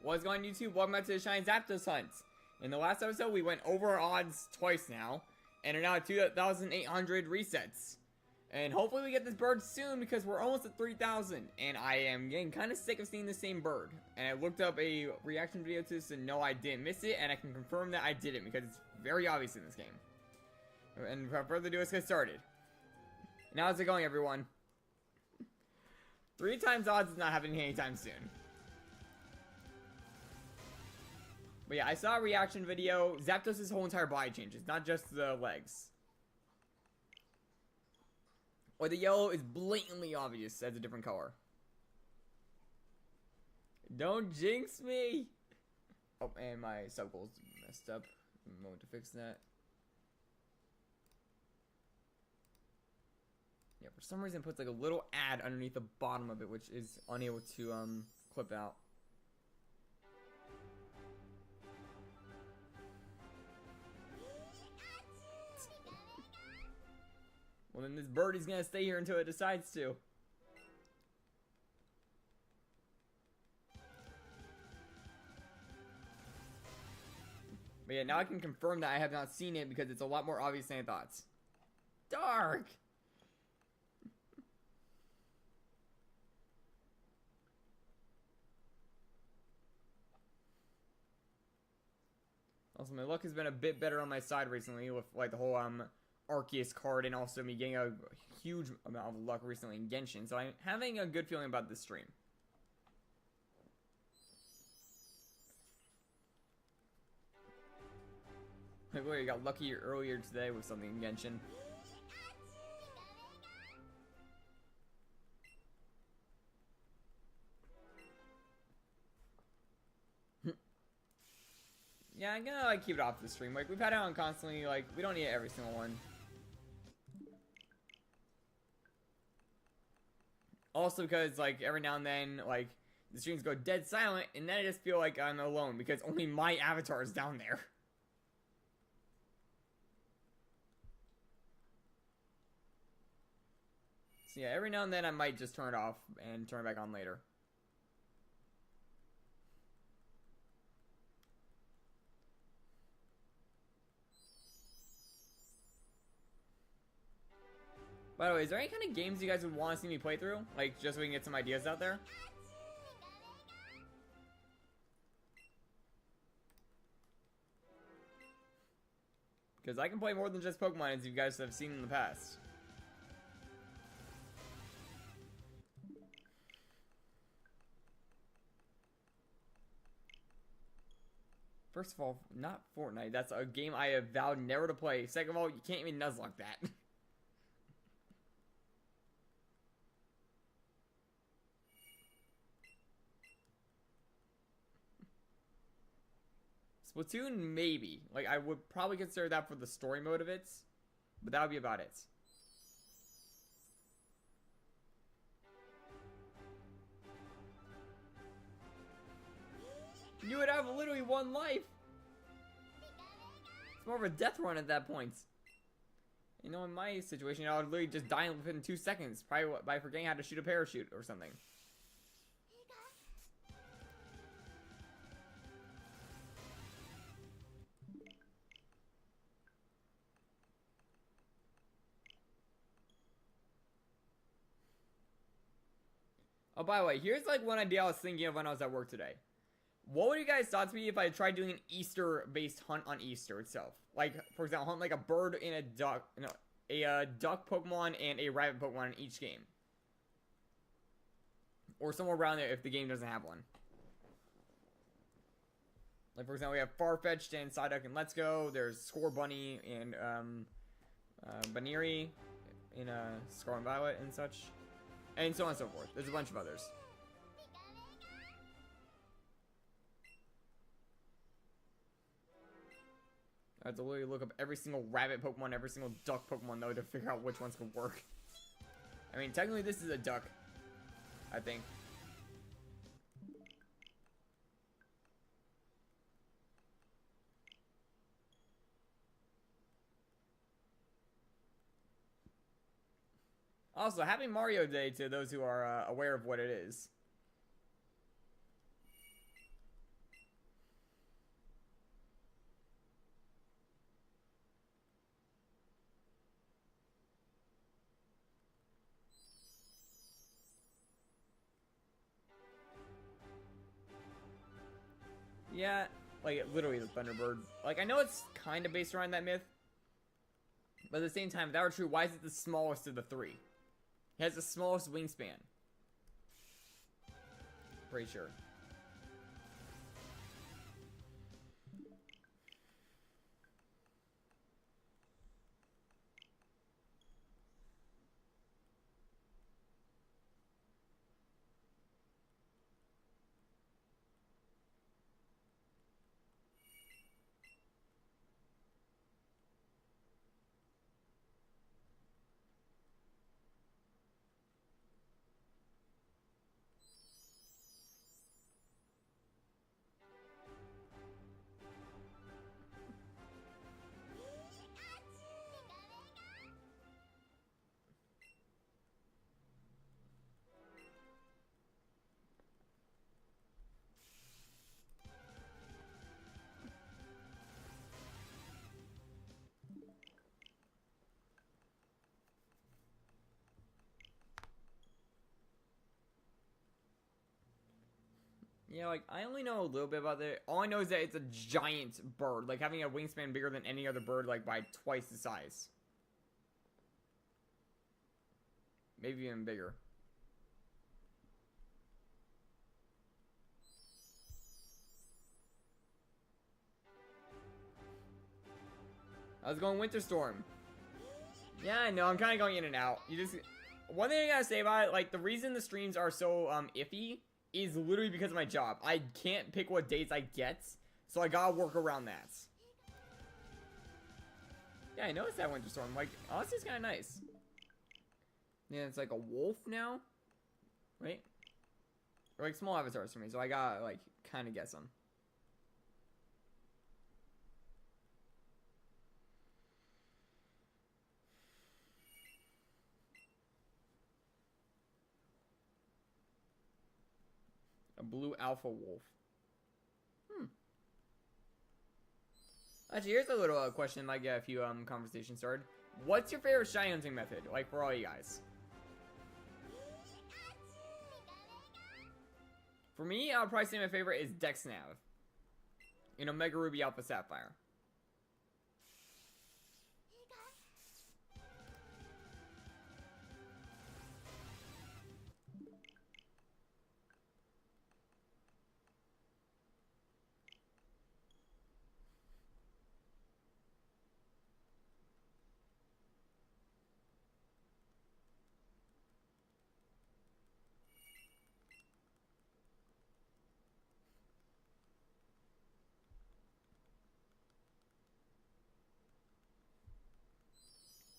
What's going on, YouTube? Welcome back to the Shaymin Zapdos Hunt. In the last episode, we went over our odds twice now, and are now at 2,800 resets. And hopefully we get this bird soon, because we're almost at 3,000, and I am getting kind of sick of seeing the same bird. And I looked up a reaction video to this, and no, I didn't miss it, and I can confirm that I didn't, because it's very obvious in this game. And without further ado, let's get started. Now, how's it going, everyone? 3 times odds is not happening anytime soon. But yeah, I saw a reaction video. Zapdos' whole entire body changes, not just the legs. Or the yellow is blatantly obvious as a different color. Don't jinx me! Oh, and my sub goal's messed up. A moment to fix that. Yeah, for some reason it puts like a little ad underneath the bottom of it, which is unable to clip out. Well, then this birdie's gonna stay here until it decides to. But yeah, now I can confirm that I have not seen it because it's a lot more obvious than I thought. Dark! Also, my luck has been a bit better on my side recently with like the whole Arceus card, and also me getting a huge amount of luck recently in Genshin, so I'm having a good feeling about this stream. Like, wait, you got lucky earlier today with something in Genshin. Yeah, I'm gonna like keep it off the stream. Like, we've had it on constantly, like, we don't need every single one. Also because, like, every now and then, like, the streams go dead silent, and then I just feel like I'm alone, because only my avatar is down there. So yeah, every now and then I might just turn it off, and turn it back on later. By the way, is there any kind of games you guys would want to see me play through? Like, just so we can get some ideas out there? Because I can play more than just Pokemon, as you guys have seen in the past. First of all, not Fortnite. That's a game I have vowed never to play. Second of all, you can't even Nuzlocke that. Splatoon, maybe. Like, I would probably consider that for the story mode of it. But that would be about it. You would have literally 1 life. It's more of a death run at that point. You know, in my situation, I would literally just die within 2 seconds. Probably by forgetting how to shoot a parachute or something. Oh, by the way, here's like one idea I was thinking of when I was at work today. What would you guys thoughts be if I tried doing an Easter-based hunt on Easter itself? Like, for example, hunt like a bird and a duck, no, a duck Pokemon and a rabbit Pokemon in each game. Or somewhere around there if the game doesn't have one. Like, for example, we have Farfetch'd and Psyduck and Let's Go. There's Score Bunny and Baneri in Scarlet and Violet and such. And so on and so forth. There's a bunch of others. I have to literally look up every single rabbit Pokemon, every single duck Pokemon, though, to figure out which ones could work. I mean, technically this is a duck, I think. Also, happy Mario Day to those who are aware of what it is. Yeah, like literally the Thunderbird. Like I know it's kind of based around that myth, but at the same time, if that were true, why is it the smallest of the three? It has the smallest wingspan. Pretty sure. Yeah, like, I only know a little bit about it. All I know is that it's a giant bird. Like, having a wingspan bigger than any other bird, like, by twice the size. Maybe even bigger. I was going Winter Storm. Yeah, I know. I'm kind of going in and out. You just... One thing I gotta say about it, like, the reason the streams are so, iffy is literally because of my job. I can't pick what dates I get, so I gotta work around that. Yeah, I noticed that Winter Storm. Like, honestly, it's kind of nice. Yeah, it's like a wolf now. Right? Or like small avatars for me, so I gotta, like, kind of guess them. A blue alpha wolf. Actually, here's a little question, like a few conversations started. What's your favorite shiny hunting method? Like for all you guys. For me, I would probably say my favorite is Dex Nav in Omega Ruby Alpha Sapphire.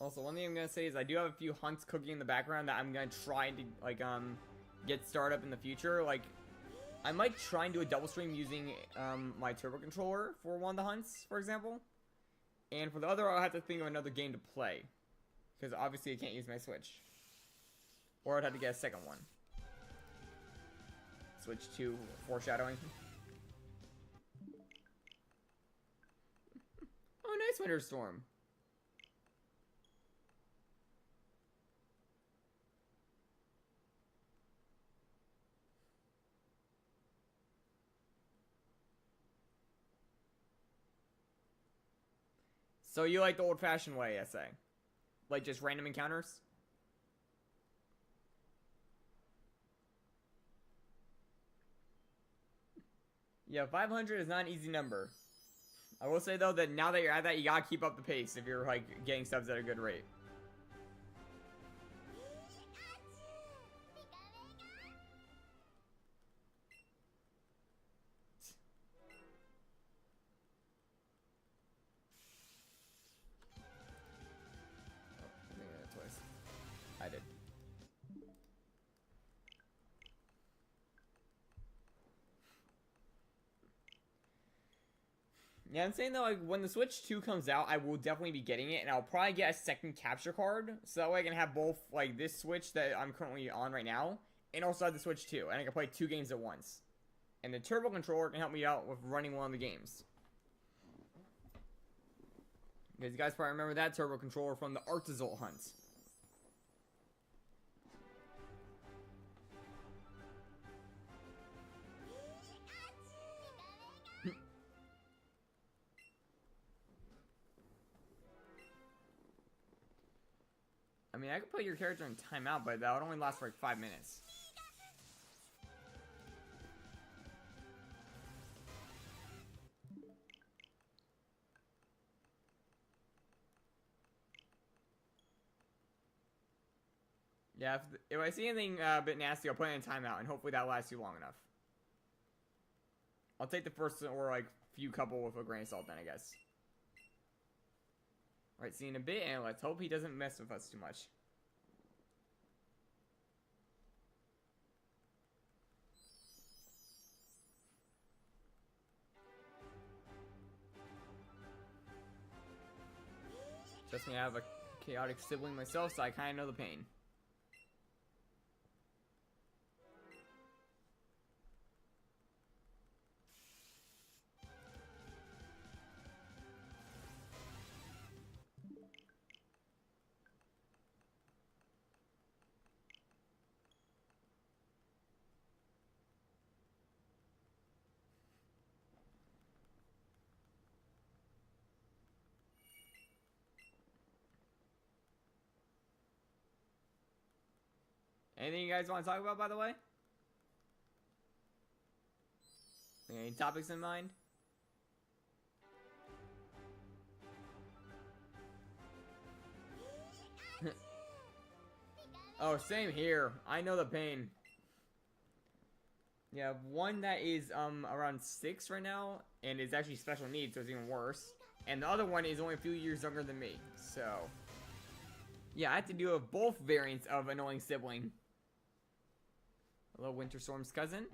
Also, one thing I'm gonna say is I do have a few hunts cooking in the background that I'm gonna try to like get started up in the future. Like, I might try and do a double stream using my turbo controller for one of the hunts, for example. And for the other, I'll have to think of another game to play, because obviously I can't use my Switch, or I'd have to get a second one. Switch 2 foreshadowing. Oh, nice Winter Storm. So you like the old-fashioned way, I say? Like just random encounters? Yeah, 500 is not an easy number. I will say though that now that you're at that, you gotta keep up the pace if you're like getting subs at a good rate. I did. Yeah, I'm saying though, like, when the Switch 2 comes out, I will definitely be getting it, and I'll probably get a second capture card, so that way I can have both, like, this Switch that I'm currently on right now, and also have the Switch 2, and I can play 2 games at once. And the turbo controller can help me out with running one of the games. Because you guys probably remember that turbo controller from the Artazol hunt. mean, I could put your character in timeout, but that would only last for like 5 minutes. Yeah, if I see anything a bit nasty, I'll put it in timeout, and hopefully that lasts you long enough. I'll take the first or like few couple with a grain of salt then, I guess. Alright, see you in a bit, and let's hope he doesn't mess with us too much. Trust me, I have a chaotic sibling myself, so I kind of know the pain. Anything you guys want to talk about, by the way? Any topics in mind? Oh, same here. I know the pain. Yeah, one that is around 6 right now, and is actually special needs, so it's even worse. And the other one is only a few years younger than me, so... Yeah, I have to deal with both variants of annoying sibling. Hello, Winter Storm's cousin.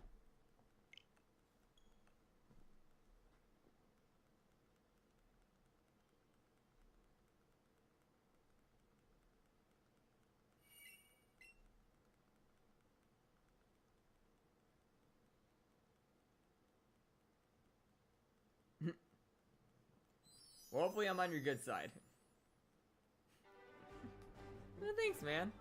Well, hopefully I'm on your good side. Well, thanks, man.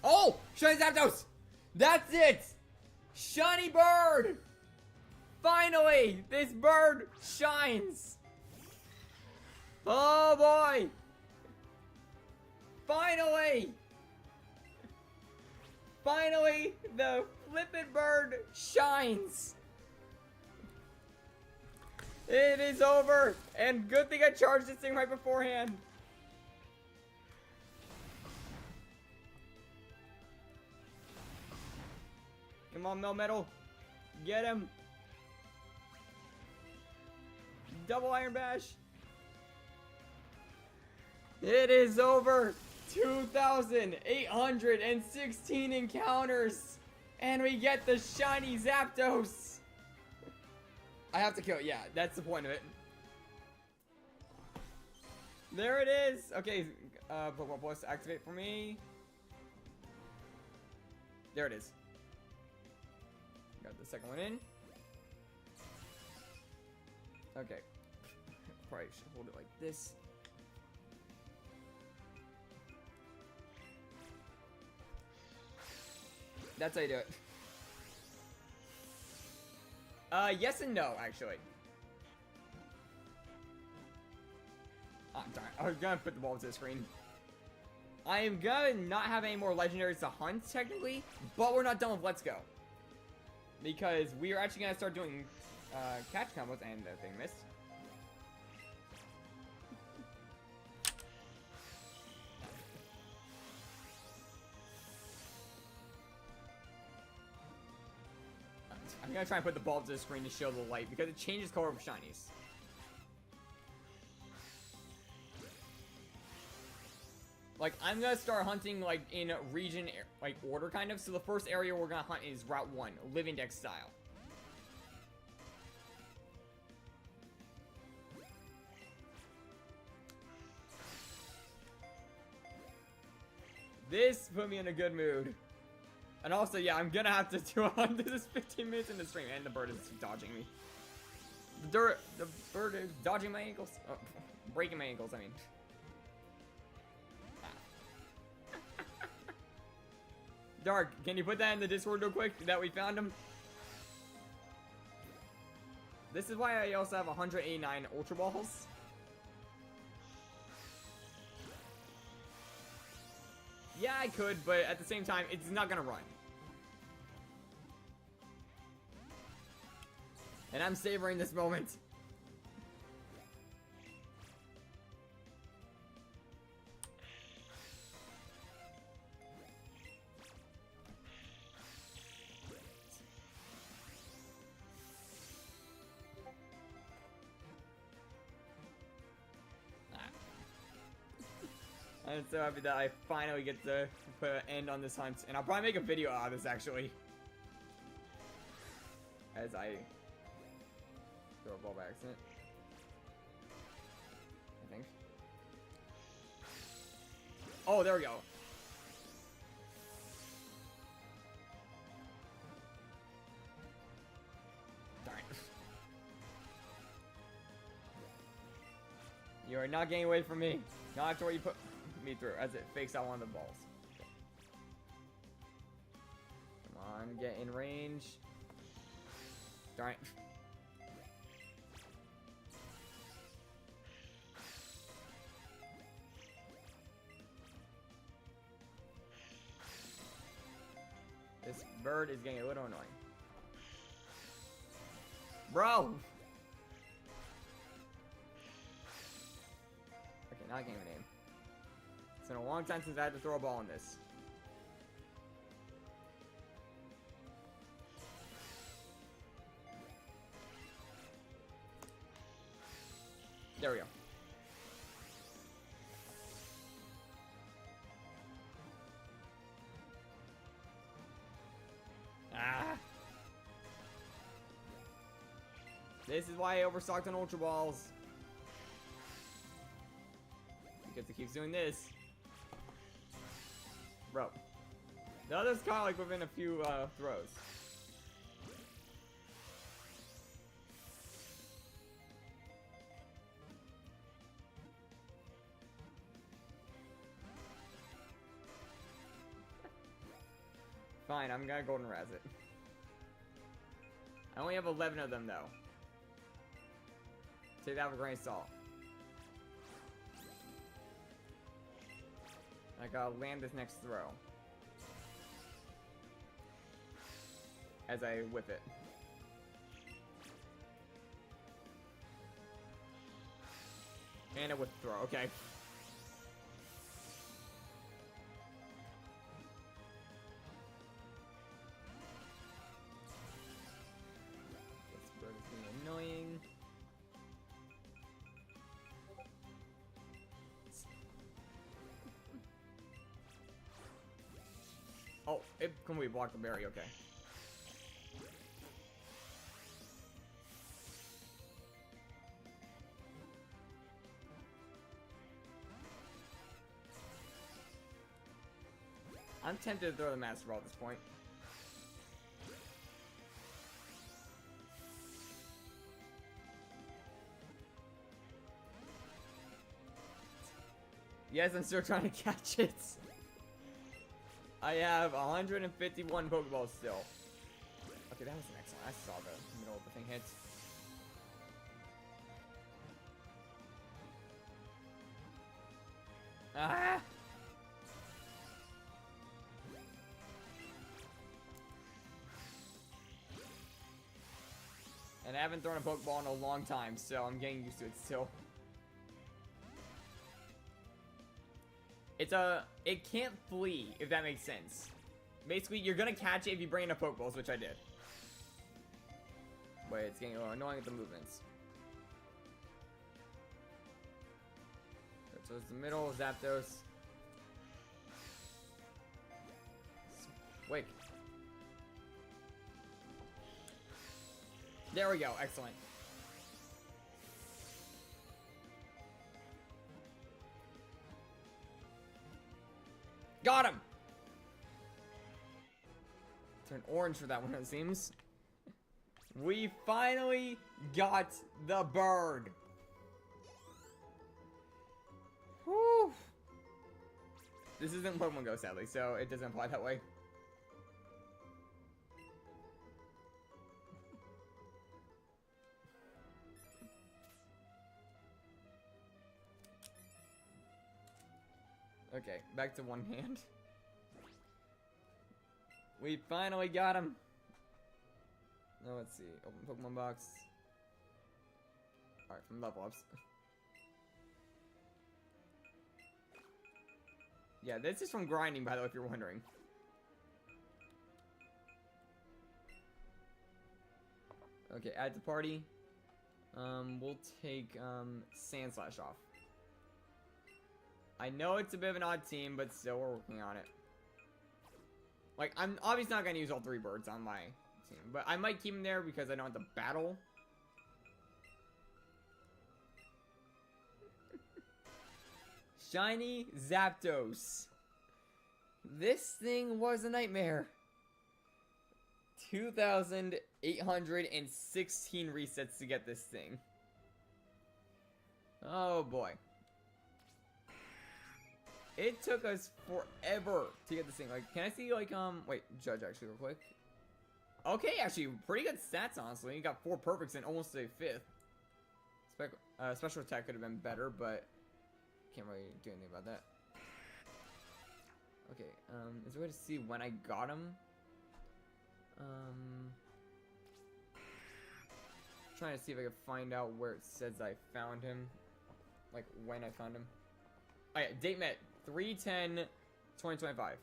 Oh! Shiny Zapdos! That's it! Shiny bird! Finally! This bird shines! Oh boy! Finally! Finally, the flippin' bird shines! It is over! And good thing I charged this thing right beforehand. Come on, Melmetal. Get him. Double Iron Bash. It is over. 2,816 encounters. And we get the shiny Zapdos. I have to kill it. Yeah, that's the point of it. There it is. Okay, Pokemon Plus activate for me. There it is. Got the second one in. Okay. Probably should hold it like this. That's how you do it. Yes and no, actually. Oh, darn. I was gonna put the ball to the screen. I am gonna not have any more legendaries to hunt, technically, but we're not done with Let's Go. Because we are actually gonna start doing catch combos, and the thing missed. I'm gonna try and put the ball to the screen to show the light because it changes color of shinies. Like, I'm gonna start hunting, like, in region, like, order, kind of. So the first area we're gonna hunt is Route 1, Living Dex style. This put me in a good mood. And also, yeah, I'm gonna have to do a hunt. This is 15 minutes in the stream, and the bird is dodging me. The bird is dodging my ankles. Oh, breaking my ankles, I mean. Dark, can you put that in the Discord real quick that we found him? This is why I also have 189 Ultra Balls. Yeah, I could, but at the same time, it's not gonna run. And I'm savoring this moment. I'm so happy that I finally get to put an end on this hunt. And I'll probably make a video out of this, actually. As I throw a ball by accident. I think. Oh, there we go. Darn. You are not getting away from me. Not after what you put me through as it fakes out one of the balls. Okay. Come on, get in range. Darn it. This bird is getting a little annoying. Bro! Okay, not getting a name. It's been a long time since I had to throw a ball in this. There we go. Ah! This is why I overstocked on Ultra Balls. Because it keeps doing this. Bro. The other's kind of like within a few throws. Fine, I'm gonna golden razz it. I only have 11 of them though. Take that with a grain of salt. I gotta land this next throw. As I whip it. And a whip throw, okay. This bird is being annoying. Oh, it completely blocked the berry, okay. I'm tempted to throw the Master Ball at this point. Yes, I'm still trying to catch it. I have 151 Pokeballs still. Okay, that was an excellent. I saw the middle of the thing hit. Ah! And I haven't thrown a Pokeball in a long time, so I'm getting used to it still. It can't flee, if that makes sense. Basically, you're gonna catch it if you bring enough Pokeballs, which I did. But it's getting a little annoying with the movements. So it's the middle, Zapdos. Wait. There we go, excellent. Got him! Turn orange for that one, it seems. We finally got the bird. Whew. This isn't Pokemon Go, sadly, so it doesn't apply that way. Okay, back to one hand. We finally got him. Now let's see. Open Pokemon box. Alright, from level ups. Yeah, this is from grinding, by the way, if you're wondering. Okay, add to party. We'll take Sand Slash off. I know it's a bit of an odd team, but still, we're working on it. Like, I'm obviously not going to use all 3 birds on my team, but I might keep them there because I don't have to battle. Shiny Zapdos. This thing was a nightmare. 2,816 resets to get this thing. Oh boy. It took us forever to get this thing. Like, can I see, like, wait, judge actually real quick. Okay, actually, pretty good stats, honestly. You got 4 perfects and almost a 5th. Special attack could have been better, but can't really do anything about that. Okay, is there a way to see when I got him? Trying to see if I can find out where it says I found him. Like, when I found him. Oh yeah, date met 3/10/2025.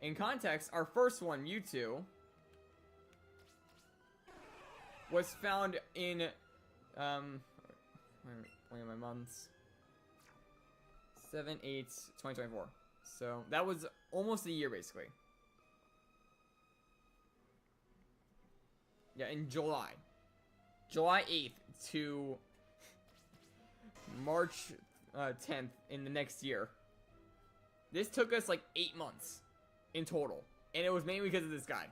In context, our first one, Mewtwo, was found in, where are my months? 7/8/2024. So, that was almost a year, basically. Yeah, in July. July 8th to March 10th in the next year. This took us like 8 months in total. And it was mainly because of this guy.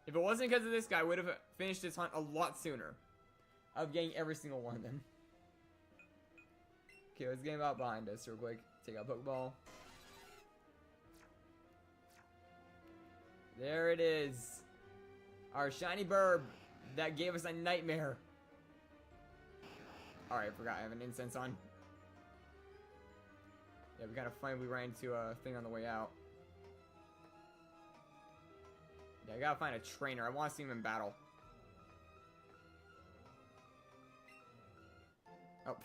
If it wasn't because of this guy, I would have finished this hunt a lot sooner. Of getting every single one of them. Okay, let's get him out behind us real quick. Take out Pokeball. There it is. Our shiny burb that gave us a nightmare. Alright, I forgot I have an incense on. Yeah, we gotta find, we ran into a thing on the way out. Yeah, I gotta find a trainer. I wanna see him in battle. Oh.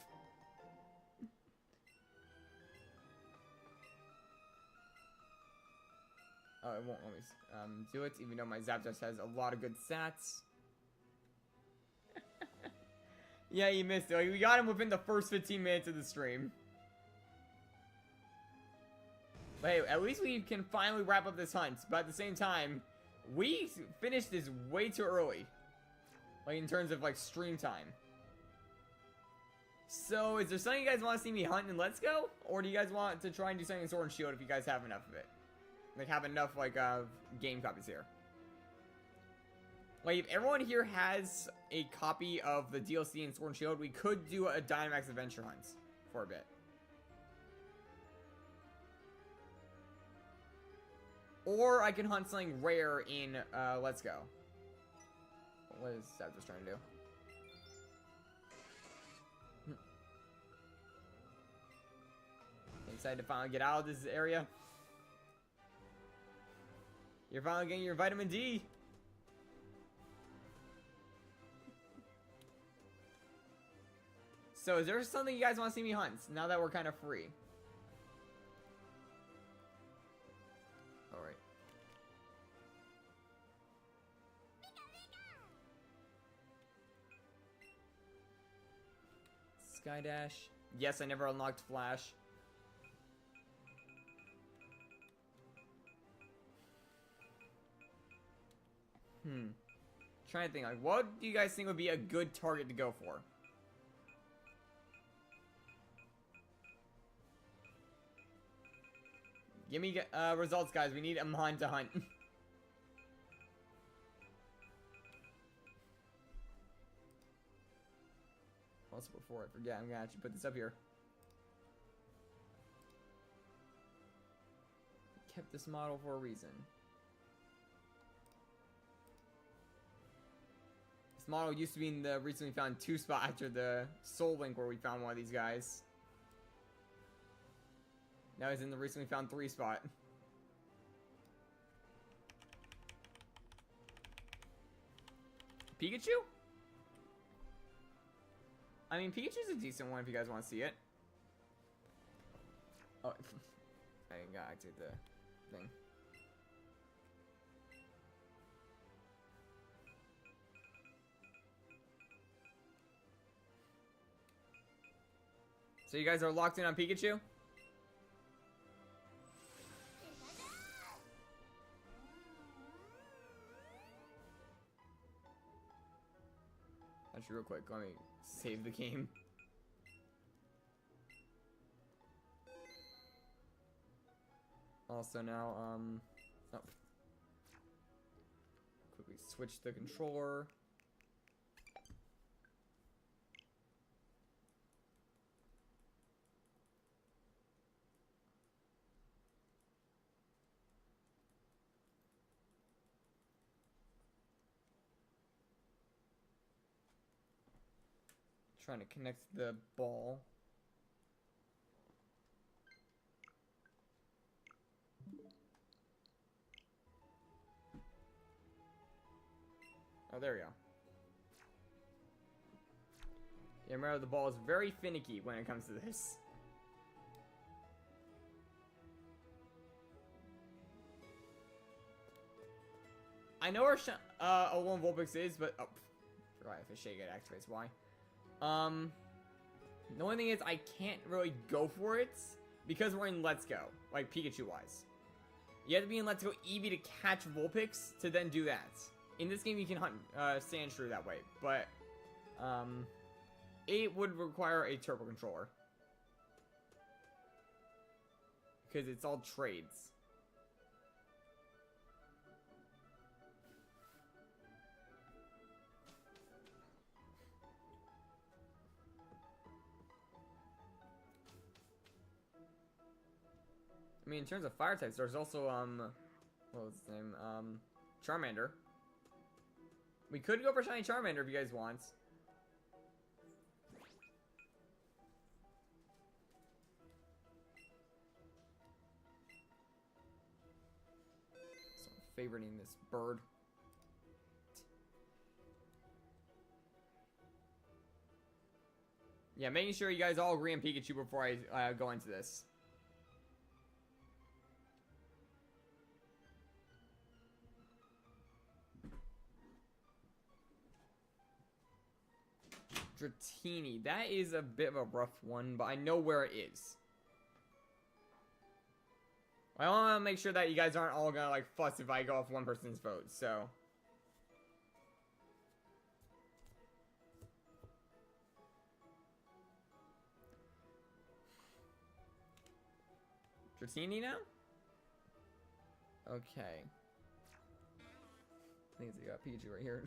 Oh, it won't let me do it, even though my Zapdos has a lot of good stats. Yeah, you missed it. Like, we got him within the first 15 minutes of the stream. But hey, at least we can finally wrap up this hunt. But at the same time, we finished this way too early. Like, in terms of, like, stream time. So, is there something you guys want to see me hunt in Let's Go? Or do you guys want to try and do something in Sword and Shield if you guys have enough of it? Like, have enough, like, game copies here. Like, if everyone here has a copy of the DLC in Sword and Shield, we could do a Dynamax Adventure Hunt for a bit. Or I can hunt something rare in Let's Go. What is Zapdos trying to do? Excited to finally get out of this area. You're finally getting your vitamin D. So, is there something you guys want to see me hunt now that we're kind of free? Alright. Sky Dash. Yes, I never unlocked Flash. Trying to think, like, what do you guys think would be a good target to go for? Give me results, guys. We need a Mon to hunt. Also, before I forget, I'm gonna actually put this up here. Kept this model for a reason. This model used to be in the recently found 2 spot after the Soul Link where we found one of these guys. Now he's in the recently found 3 spot. Pikachu? I mean, Pikachu's a decent one if you guys want to see it. Oh, I gotta activate the thing. So you guys are locked in on Pikachu? Actually, real quick, let me save the game. Also now, oh. Quickly switch the controller. Trying to connect the ball. Oh, there we go. Yeah, remember the ball is very finicky when it comes to this. I know where O1 Vulpix is, but oh, forgot if a Shake it activates. Why? The only thing is I can't really go for it because we're in Let's Go, like Pikachu wise. You have to be in Let's Go Eevee to catch Vulpix to then do that. In this game you can hunt Sandshrew that way, but it would require a turbo controller because it's all trades. I mean, in terms of fire types, there's also, what was his name? Charmander. We could go for Shiny Charmander if you guys want. So I'm favoriting this bird. Yeah, making sure you guys all agree on Pikachu before I go into this. Dratini. That is a bit of a rough one, but I know where it is. I want to make sure that you guys aren't all gonna like fuss if I go off one person's vote, so. Dratini now? Okay. I think it's got Pikachu right here.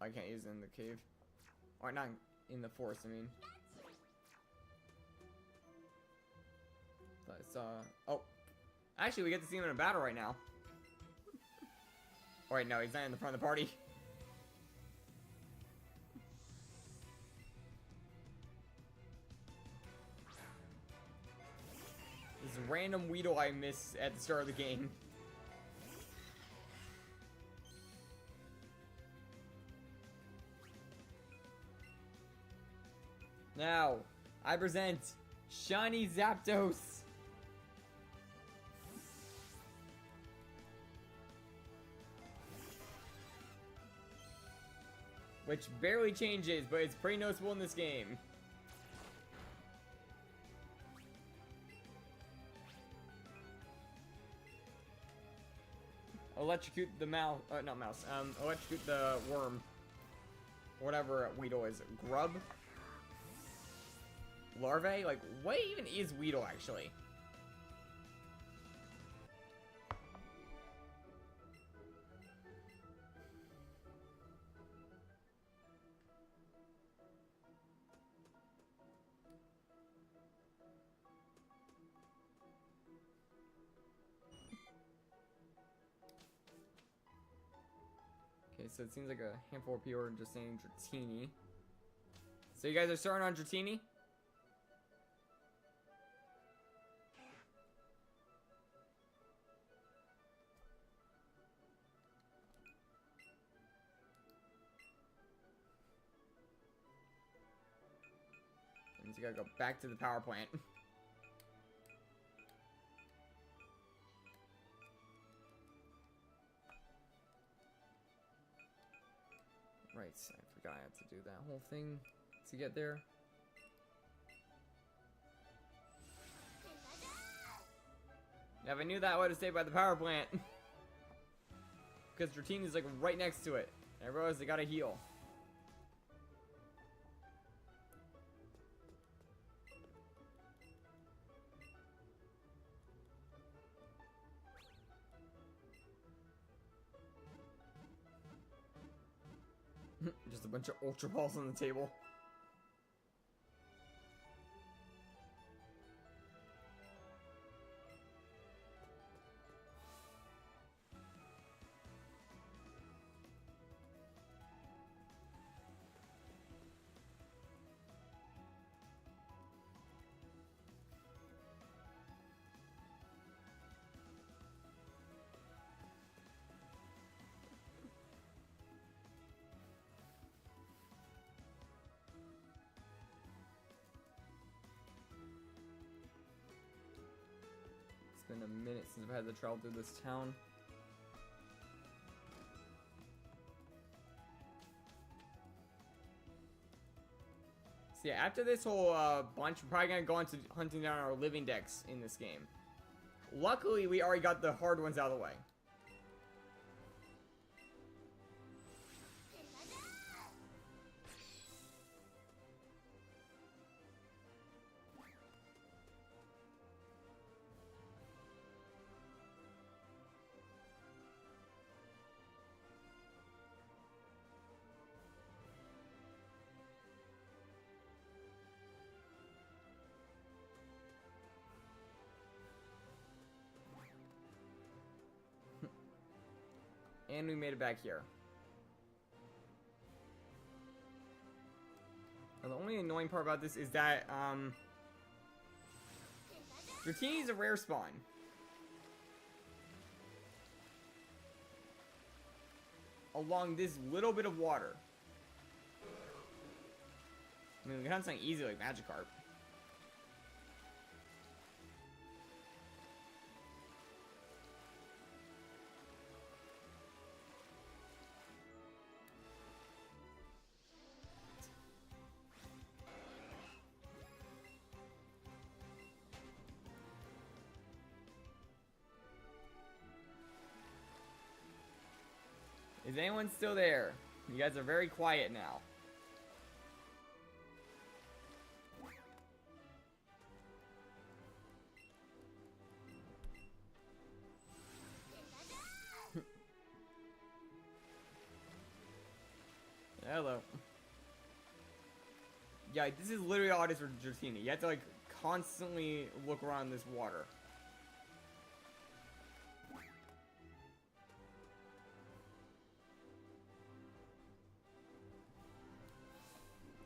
I can't use it in the cave. Or not in the forest, I mean. But oh. Actually, we get to see him in a battle right now. Oh, wait, no, he's not in the front of the party. This random Weedle I miss at the start of the game. Now, I present Shiny Zapdos. Which barely changes, but it's pretty noticeable in this game. Electrocute the mouse, not mouse, electrocute the worm. Whatever Weedle is. Grub? Larvae? Like, what even is Weedle, actually? Okay, so it seems like a handful of people are just saying Dratini. So you guys are starting on Dratini? That means you gotta go back to the power plant. Right, I forgot I had to do that whole thing to get there. Yeah, if I knew that, I would have stayed by the power plant. Because Dratini is like right next to it. And I realized I gotta heal. Just a bunch of Ultra Balls on the table. It's been a minute since I've had to travel through this town. So yeah, after this whole bunch, we're probably gonna go into hunting down our living decks in this game. Luckily, we already got the hard ones out of the way. And we made it back here. Now, the only annoying part about this is that, Dratini is a rare spawn. Along this little bit of water. I mean, we can hunt something easy like Magikarp. Is anyone still there? You guys are very quiet now. Hello. Yeah, this is literally all it is for Dratini. You have to like constantly look around this water.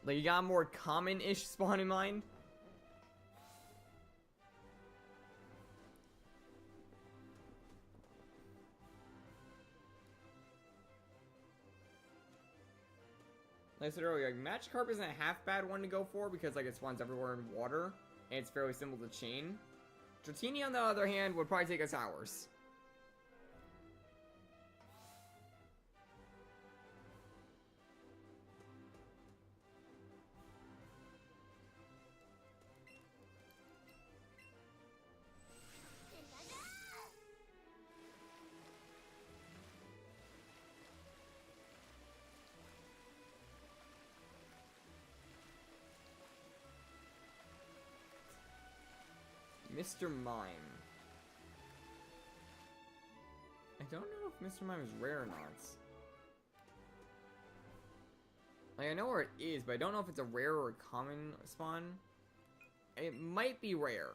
Like, you got a more common-ish spawn in mind? Like I said earlier, like, Magikarp isn't a half bad one to go for because like it spawns everywhere in water and it's fairly simple to chain. Dratini, on the other hand, would probably take us hours. Mr. Mime. I don't know if Mr. Mime is rare or not. Like, I know where it is, but I don't know if it's a rare or a common spawn. It might be rare.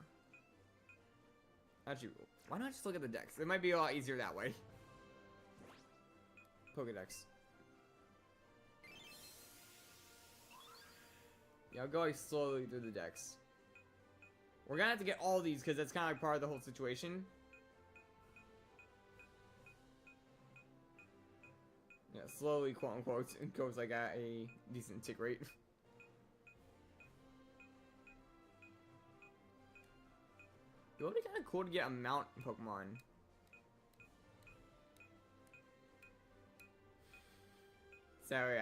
Actually, why not just look at the decks? It might be a lot easier that way. Pokedex. Yeah, I'll go like slowly through the decks. We're gonna have to get all these because that's kind of like part of the whole situation. Yeah, slowly, quote unquote, it goes like at a decent tick rate. It would be kind of cool to get a mount Pokemon. Sorry,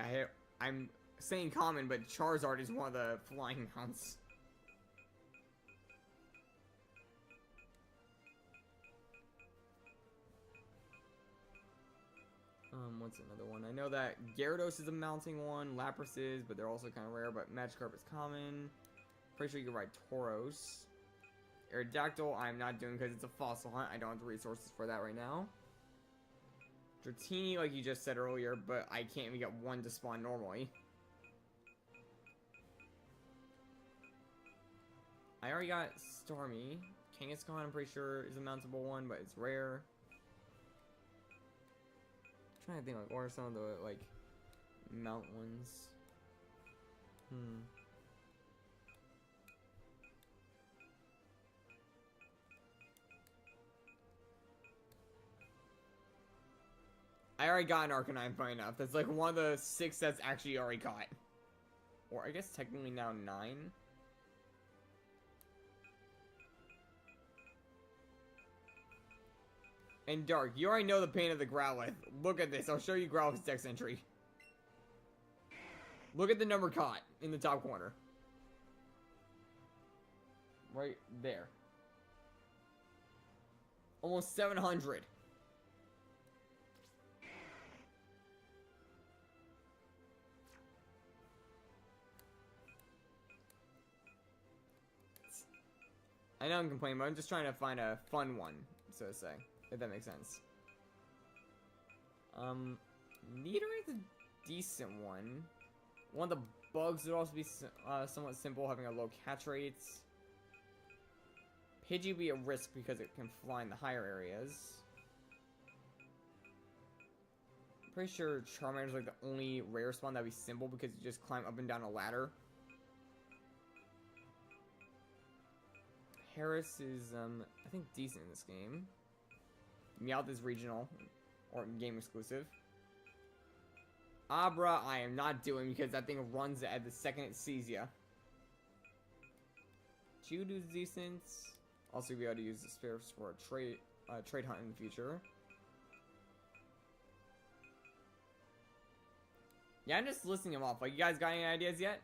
I'm saying common, but Charizard is one of the flying mounts. What's another one? I know that Gyarados is a mounting one, Lapras is, but they're also kind of rare, but Magikarp is common. Pretty sure you can ride Tauros. Aerodactyl, I'm not doing because it's a fossil hunt. I don't have the resources for that right now. Dratini, like you just said earlier, but I can't even get one to spawn normally. I already got Starmie. Kangaskhan, I'm pretty sure, is a mountable one, but it's rare. I'm trying to think, like, what are some of the, like, mount ones? I already got an Arcanine, funny enough. That's like one of the 6 that's actually already caught. Or I guess technically now 9. And Dark, you already know the pain of the Growlithe. Look at this, I'll show you Growlithe's dex entry. Look at the number caught in the top corner. Right there. Almost 700. I know I'm complaining, but I'm just trying to find a fun one, so to say, if that makes sense. Nidora's a decent one. One of the bugs would also be somewhat simple, having a low catch rate. Pidgey would be a risk because it can fly in the higher areas. I'm pretty sure Charmander's like the only rare spawn that would be simple because you just climb up and down a ladder. Harris is, I think, decent in this game. Meowth is regional, or game exclusive. Abra, I am not doing because that thing runs at the second it sees ya. Geodude's decent. Also, be able to use the Spirits for a trade hunt in the future. Yeah, I'm just listing them off. Like, you guys got any ideas yet?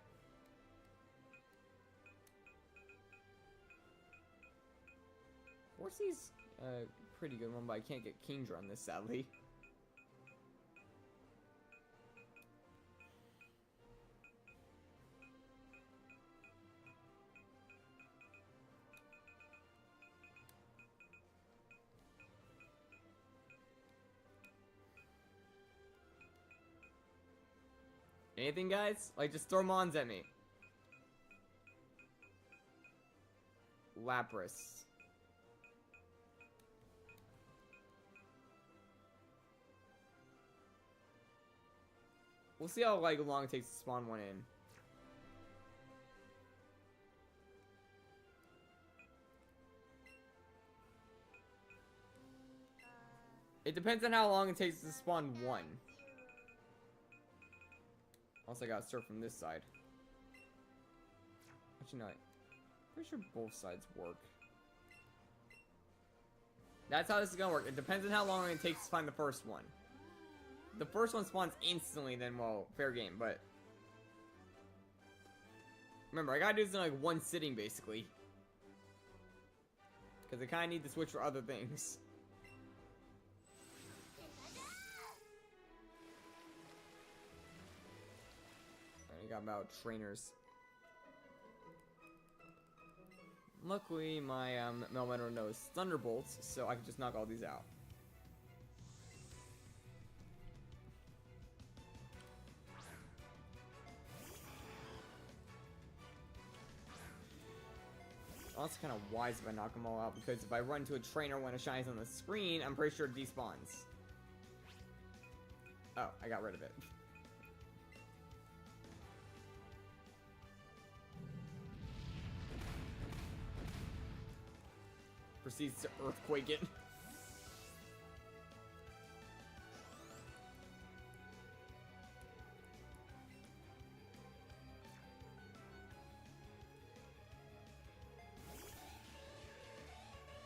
Horsey's a pretty good one, but I can't get Kingdra on this, sadly. Anything, guys? Like, just throw Mons at me. Lapras. We'll see how like long it takes to spawn one in. It depends on how long it takes to spawn one. Also, I gotta start from this side. Actually, no. Pretty sure both sides work. That's how this is gonna work. It depends on how long it takes to find the first one. The first one spawns instantly, then, well, fair game, but... Remember, I gotta do this in, like, one sitting, basically. Because I kinda need to switch for other things. I got about trainers. Luckily, my Melmetal knows Thunderbolts, so I can just knock all these out. Also kind of wise if I knock them all out, because if I run to a trainer when it shines on the screen, I'm pretty sure it despawns. Oh, I got rid of it. proceeds to earthquake it.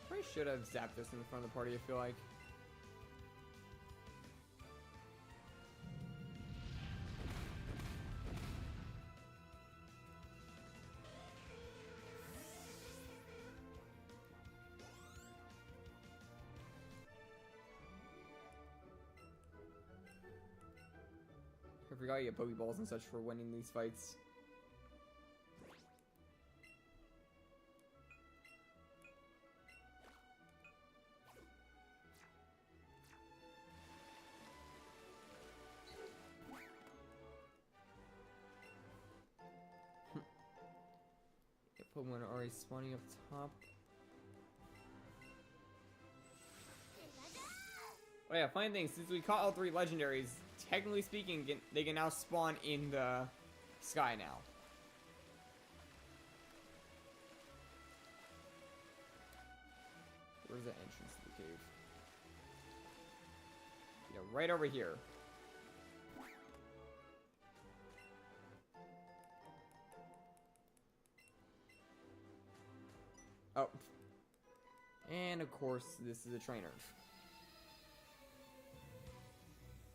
Probably should have zapped this in the front of the party, I feel like. I forgot you get Pokeballs and such for winning these fights. Pokemon are already spawning up top. Oh yeah, funny thing, since we caught all 3 legendaries, technically speaking, they can now spawn in the sky now. Where's the entrance to the cave? Yeah, right over here. Oh. And of course, this is a trainer.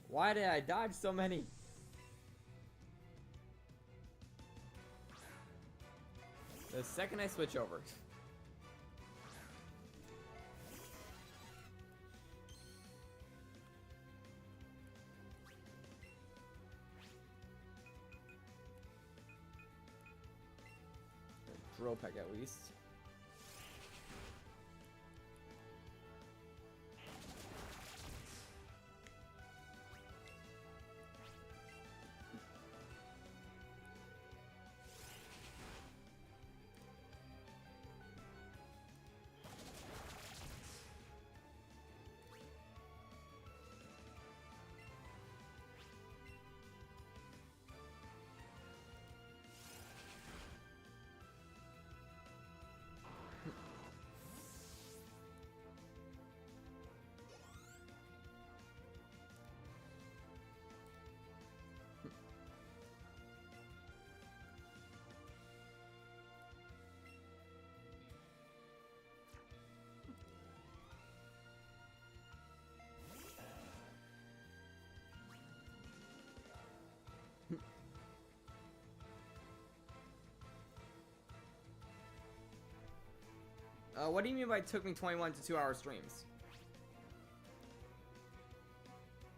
Why did I dodge so many? The second I switch over. Drill peck at least. What do you mean by it took me 21 to 2 hour streams?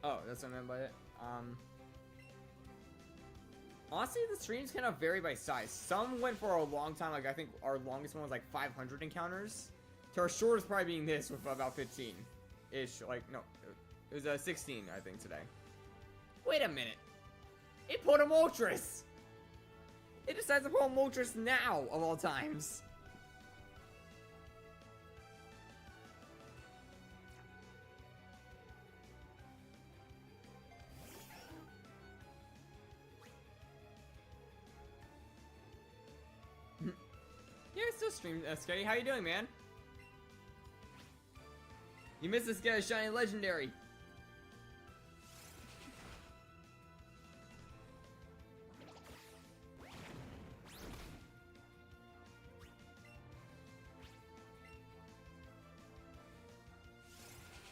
Oh, that's what I meant by it. Honestly, the streams kind of vary by size. Some went for a long time, like I think our longest one was like 500 encounters. To our shortest probably being this with about 15-ish. Like, no, it was 16, I think, today. Wait a minute. It put a Moltres! It decides to put a Moltres now, of all times. Yeah, I still stream, Scotty. How you doing, man? You missed this guy's shiny legendary.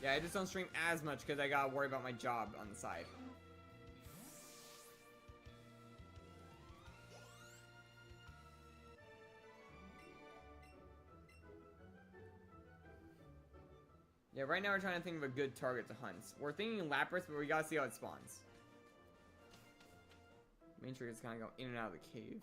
Yeah, I just don't stream as much because I gotta worry about my job on the side. Yeah, right now we're trying to think of a good target to hunt. We're thinking Lapras, but we gotta see how it spawns. Main trigger's kind of go in and out of the cave.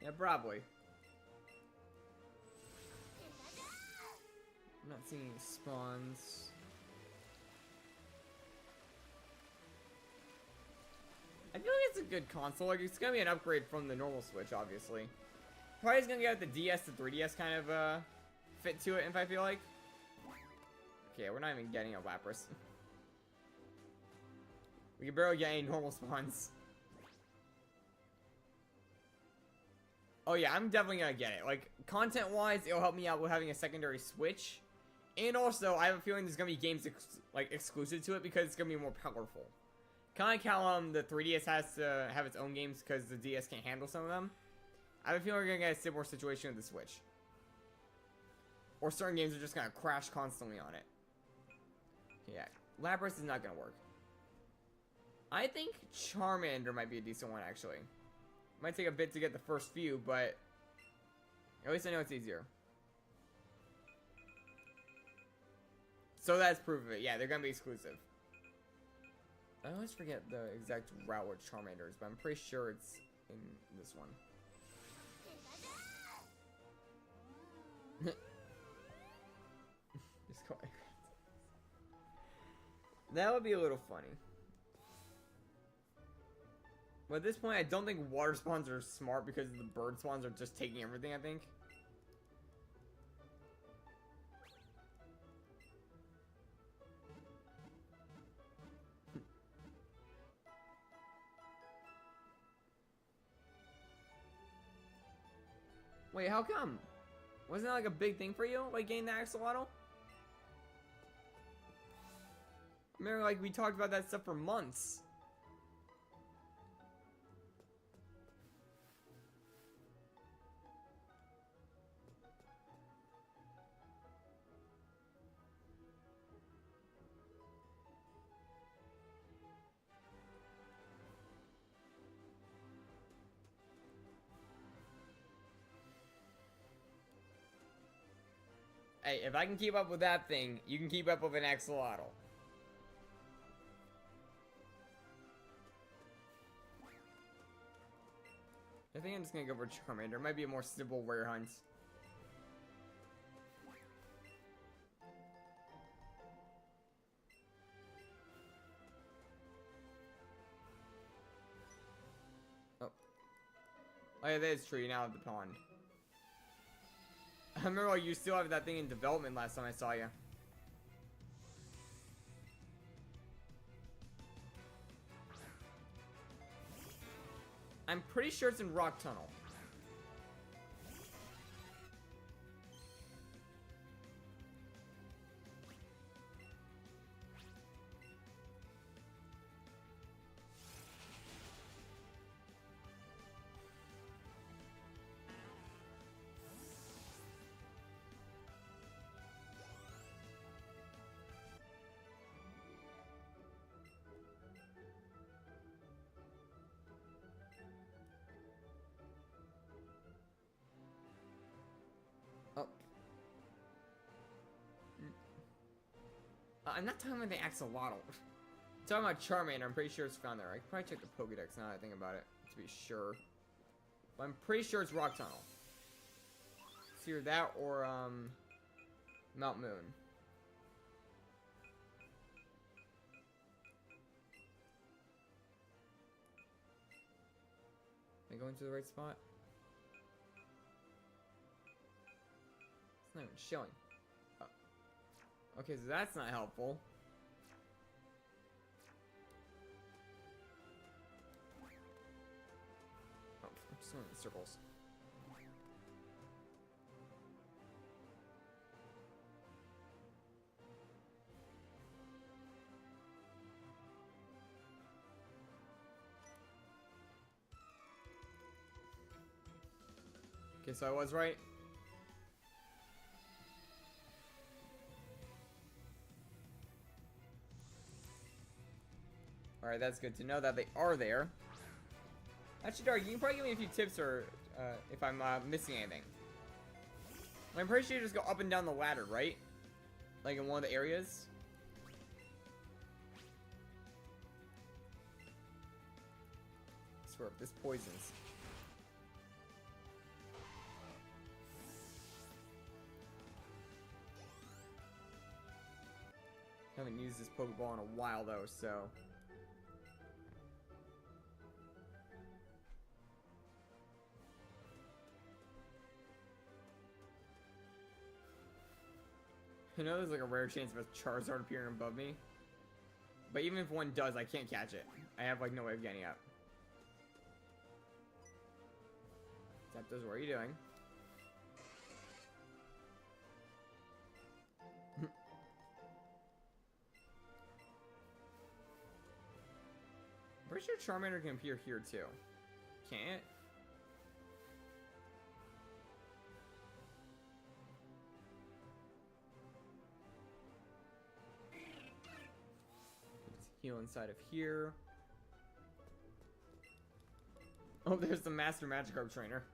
Yeah, probably. I'm not seeing any spawns. I feel like it's a good console. Like, it's gonna be an upgrade from the normal Switch, obviously. Probably is gonna get the DS to 3DS kind of fit to it, if I feel like. Okay, we're not even getting a Lapras. We can barely get any normal spawns. Oh yeah, I'm definitely gonna get it. Like, content-wise, it'll help me out with having a secondary Switch. And also, I have a feeling there's gonna be games exclusive to it because it's gonna be more powerful. Kind of like how the 3DS has to have its own games because the DS can't handle some of them. I have a feeling we're gonna get a similar situation with the Switch. Or certain games are just gonna crash constantly on it. Yeah, Lapras is not gonna work. I think Charmander might be a decent one, actually. Might take a bit to get the first few, but at least I know it's easier. So that's proof of it. Yeah, they're gonna be exclusive. I always forget the exact route where Charmander is, but I'm pretty sure it's in this one. Just go. That would be a little funny. But at this point, I don't think water spawns are smart because the bird spawns are just taking everything, I think. Wait, how come? Wasn't that like a big thing for you? Like getting the axolotl? I remember like we talked about that stuff for months. Hey, if I can keep up with that thing, you can keep up with an axolotl. I think I'm just gonna go for Charmander. It might be a more simple rare hunt. Oh. Oh yeah, that is true. You're now at the pond. I remember you still have that thing in development last time I saw you. I'm pretty sure it's in Rock Tunnel. Oh. I'm not talking about the axolotl. I'm talking about Charmander. I'm pretty sure it's found there. I could probably check the Pokédex now that I think about it, to be sure. But I'm pretty sure it's Rock Tunnel. It's either that or, Mount Moon. Am I going to the right spot? It's not even showing. Oh. Okay, so that's not helpful. Oh, I'm just going in circles. Okay, so I was right. Alright, that's good to know that they are there. Actually, Dark, you can probably give me a few tips or if I'm missing anything. I'm pretty sure you just go up and down the ladder, right? Like in one of the areas. I swear, this poisons. Haven't used this Pokeball in a while though, so. I know there's like a rare chance of a Charizard appearing above me. But even if one does, I can't catch it. I have like no way of getting up. Zapdos, what are you doing? I'm pretty sure Charmander can appear here too. Can't? Let's heal inside of here. Oh, there's the Master Magikarp trainer.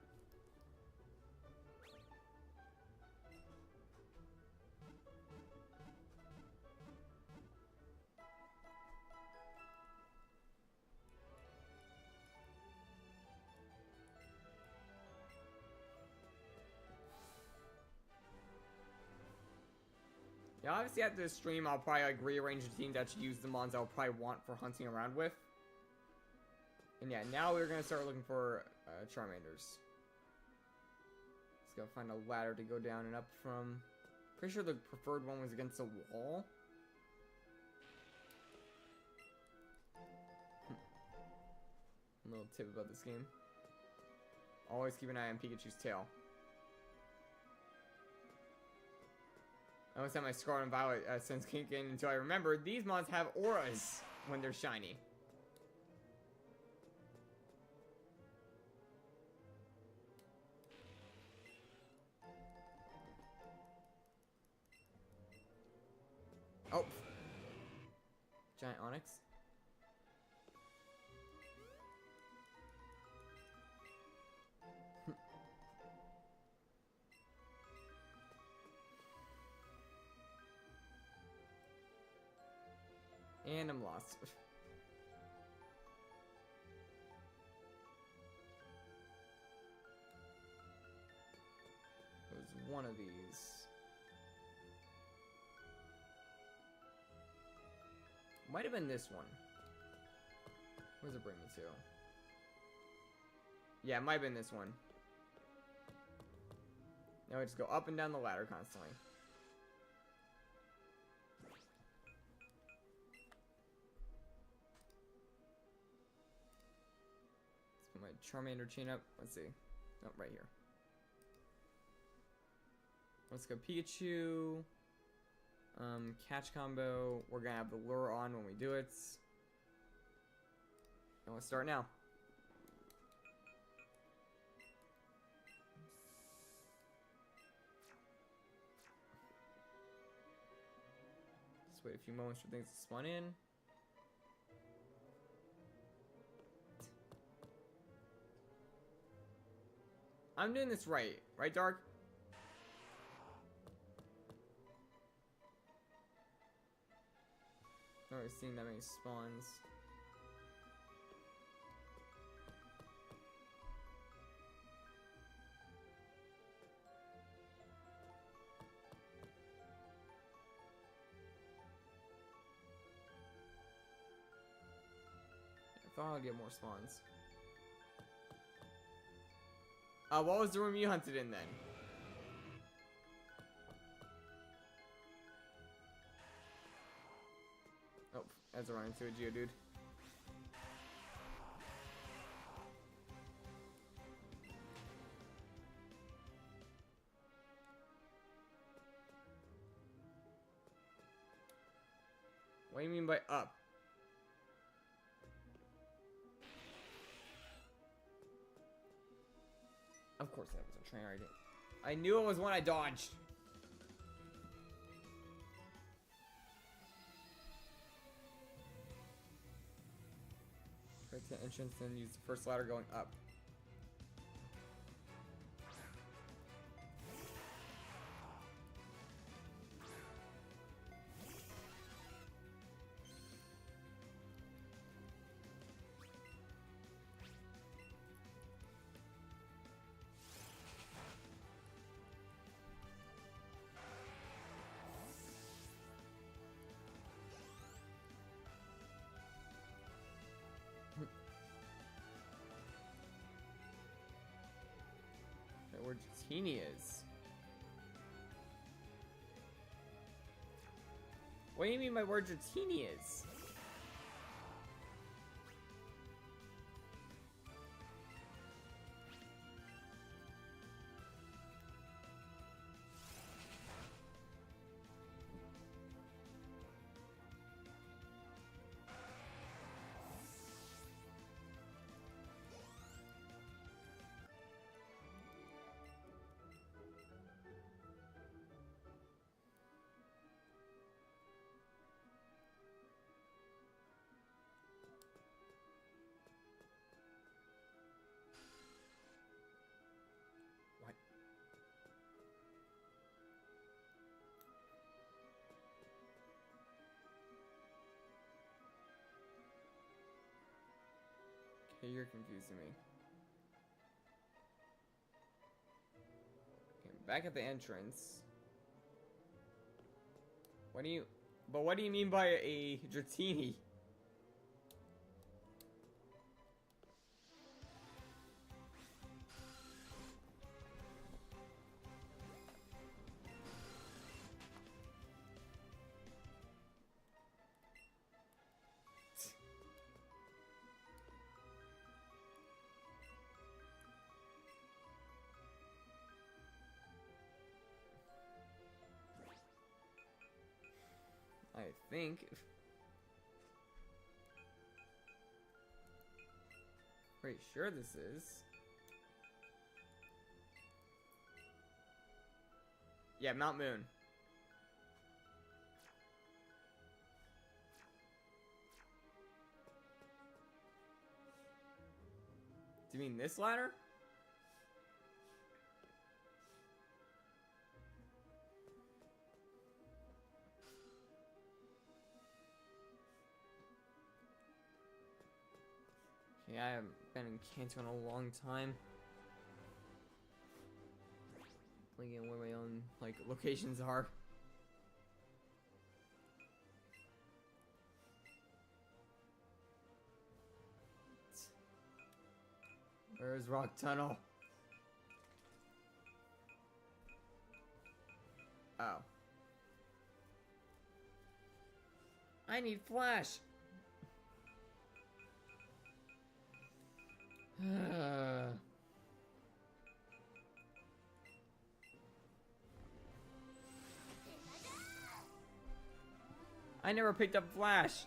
Yeah, obviously after this stream, I'll probably like rearrange the team to actually use the mons I'll probably want for hunting around with. And yeah, now we're gonna start looking for Charmanders. Let's go find a ladder to go down and up from. Pretty sure the preferred one was against the wall. A little tip about this game. Always keep an eye on Pikachu's tail. I always have my Scarlet and Violet sense kink in until I remember these mons have auras when they're shiny. Oh. Giant Onyx. And I'm lost. It was one of these. Might have been this one. Where does it bring me to? Yeah, it might have been this one. Now we just go up and down the ladder constantly. My Charmander chain up. Let's see. Oh, right here. Let's go Pikachu. Catch combo. We're gonna have the lure on when we do it. And let's start now. Just wait a few moments for things to spawn in. I'm doing this right. Right, Dark? Not really seeing that many spawns. I thought I'd get more spawns. What was the room you hunted in then? Oh, that's a run into a Geodude. What do you mean by up? Of course that was a trainer. I knew it was one I dodged. Go to the entrance and use the first ladder going up. Where Genie is. What do you mean by where Dratini is? Okay, you're confusing me. Okay, back at the entrance. What do you mean by a Dratini? I think. Pretty sure this is. Yeah, Mount Moon. Do you mean this ladder? Yeah, I haven't been in Kanto in a long time. Looking at where my own like locations are. Where's Rock Tunnel? Oh. I need Flash. I never picked up Flash.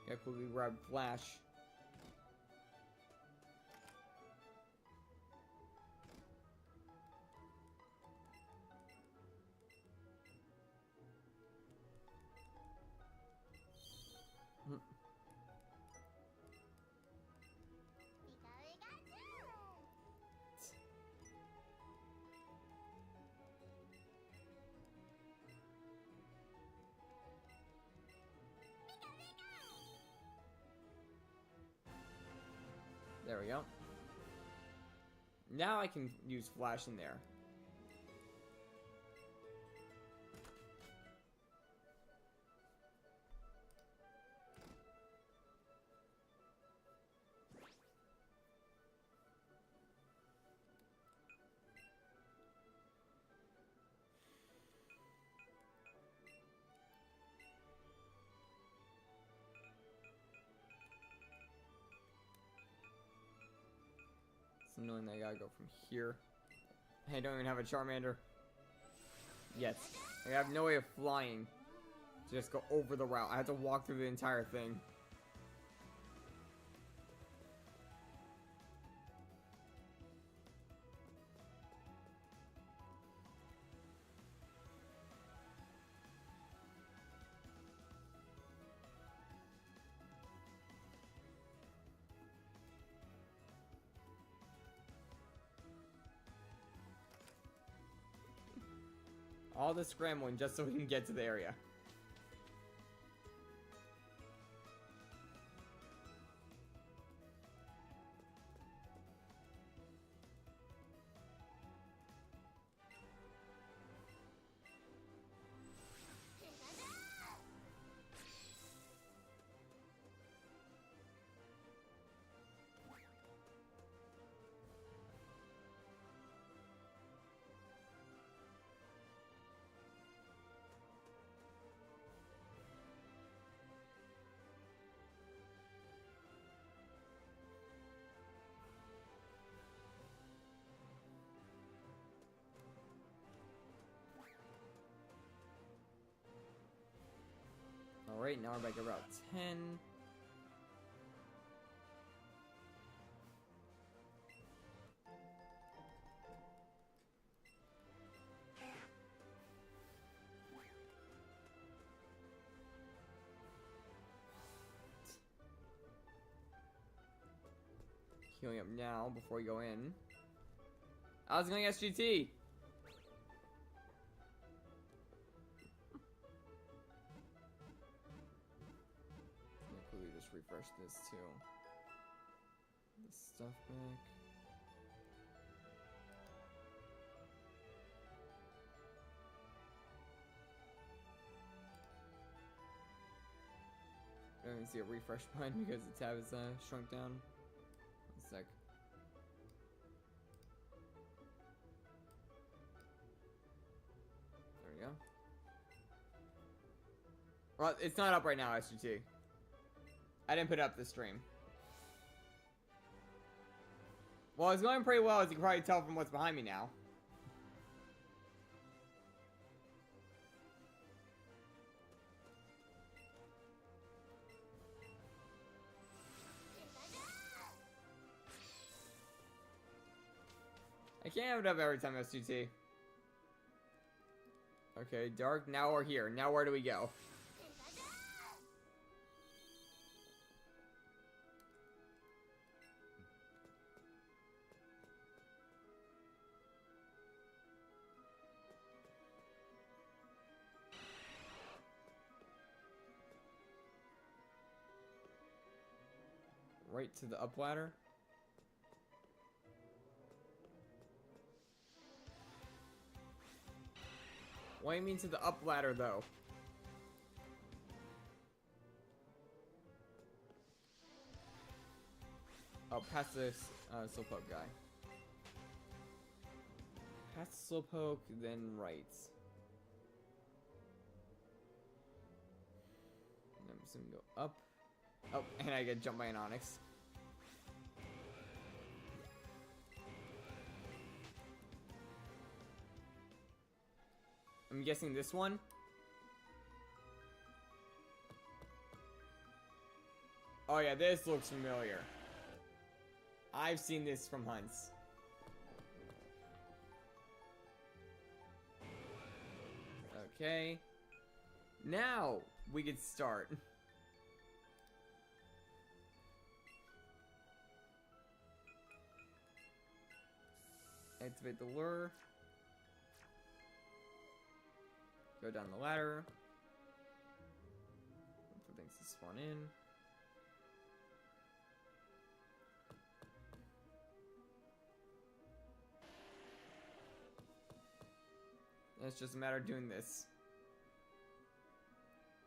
Yeah, quickly grab Flash. There we go. Now I can use Flash in there. It's annoying that I gotta go from here. I don't even have a Charmander. Yes. I have no way of flying to just go over the route. I have to walk through the entire thing. All the scrambling just so we can get to the area. Alright, now we're back at Route 10. Healing up now before we go in. I was going SGT. Quickly just refresh this too. This stuff back. I don't even see a refresh button because the tab is shrunk down. One sec. There we go. Well, it's not up right now, SGT. I didn't put it up this stream. Well, it's going pretty well, as you can probably tell from what's behind me now. I can't have it up every time, SGT. Okay, dark. Now we're here. Now where do we go? Right to the up ladder. What do you mean to the up ladder, though? Oh, past this Slowpoke guy. Past Slowpoke, then right. And I'm just gonna go up. Oh, and I get jumped by an Onyx. I'm guessing this one. Oh yeah, this looks familiar. I've seen this from hunts. Okay. Now we can start. Activate the lure. Go down the ladder. Wait for things to spawn in. And it's just a matter of doing this.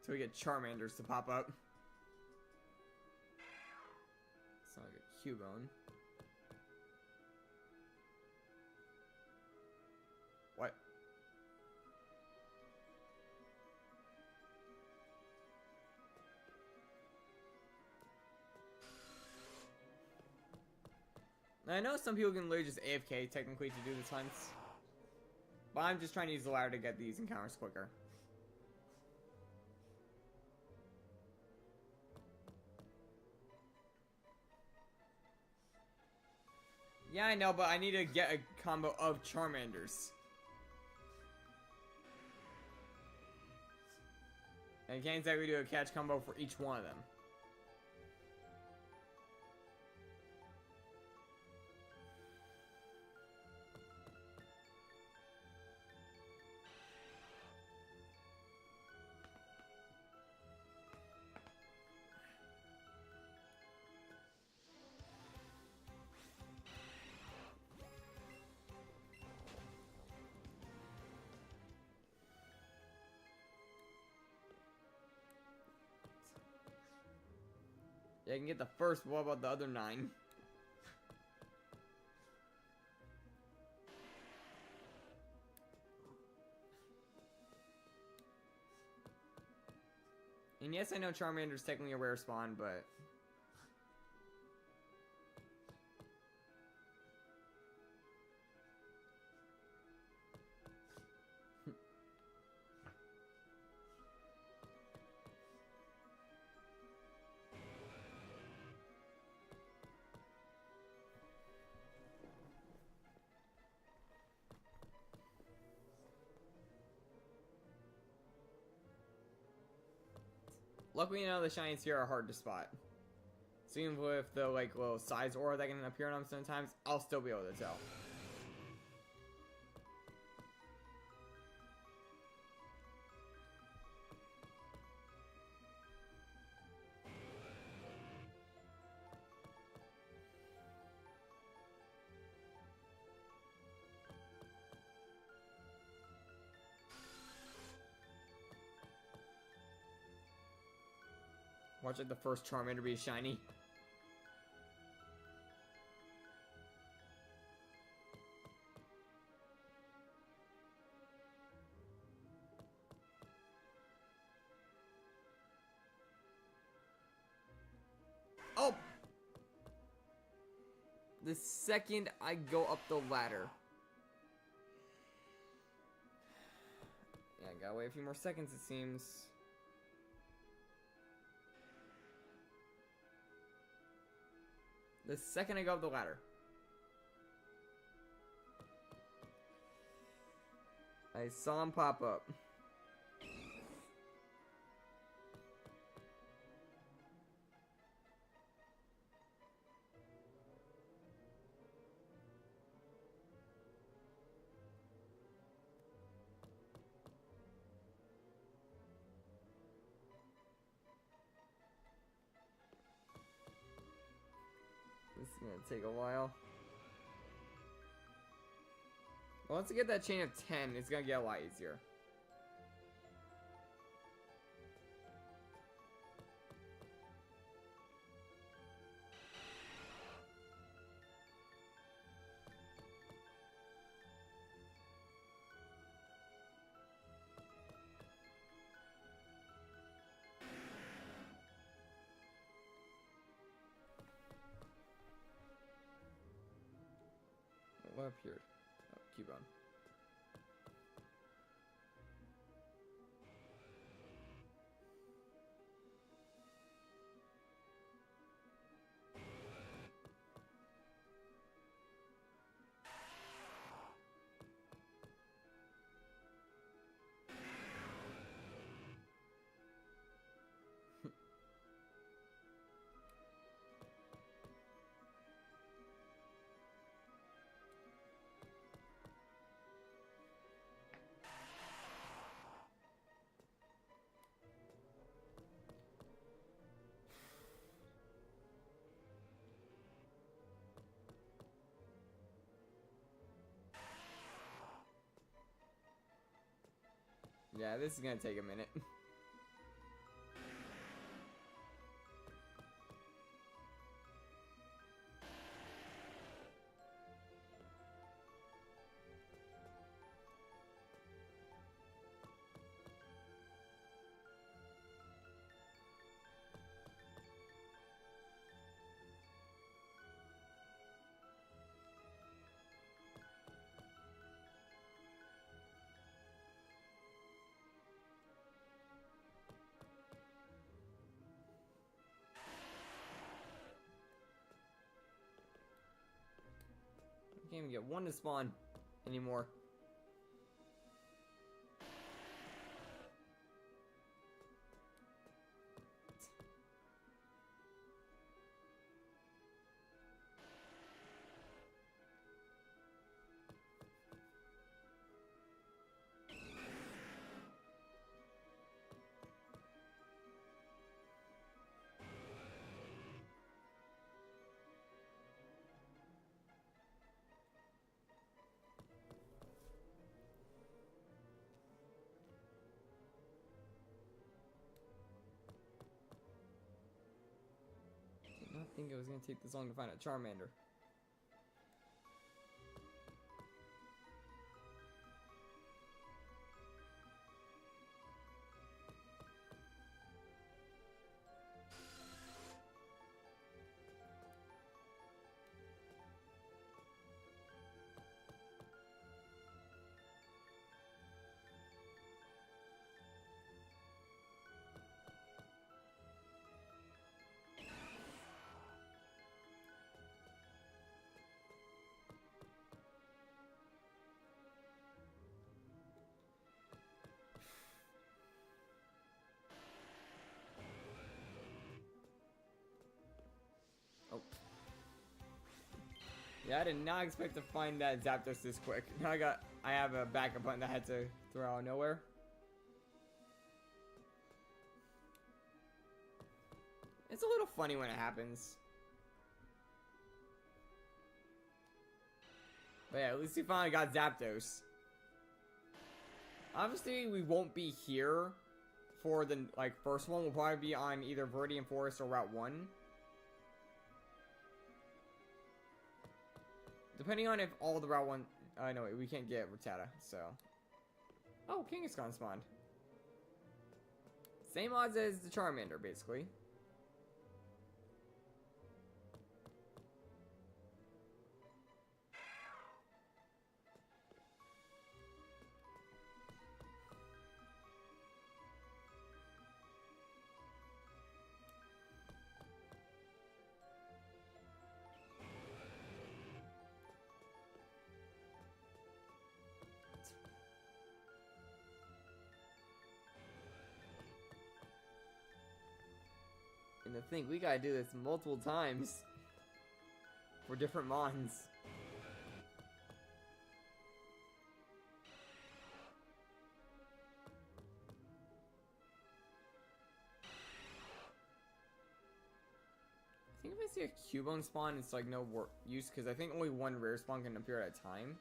Till we get Charmanders to pop up. It's not like a Cubone. What? Now, I know some people can literally just AFK technically to do this hunts. But I'm just trying to use the ladder to get these encounters quicker. Yeah, I know, but I need to get a combo of Charmanders. And I can't exactly do a catch combo for each one of them. Yeah, I can get the first, what about the other 9? And yes, I know Charmander's technically a rare spawn, but... luckily none of the shinies here are hard to spot. So even with the like little size aura that can appear on them sometimes, I'll still be able to tell. Watch like the first Charmander be shiny. Oh! The second I go up the ladder. Yeah, I gotta wait a few more seconds it seems. The second I go up the ladder. I saw him pop up. This is gonna take a while. Once I get that chain of 10, it's gonna get a lot easier. What appeared? Oh, keep on. Yeah, this is gonna take a minute. I can't even get one to spawn anymore. Did not think it was gonna take this long to find a Charmander. Yeah, I did not expect to find that Zapdos this quick. Now I have a backup button that I had to throw out of nowhere. It's a little funny when it happens. But yeah, at least we finally got Zapdos. Obviously, we won't be here for the first one. We'll probably be on either Viridian Forest or Route 1. Depending on if all the Route 1... no, wait, we can't get Rattata, so... Oh, Kangaskhan spawned. Same odds as the Charmander, basically. And to think, we gotta do this multiple times for different Mons. I think if I see a Cubone spawn, it's like no use because I think only one rare spawn can appear at a time.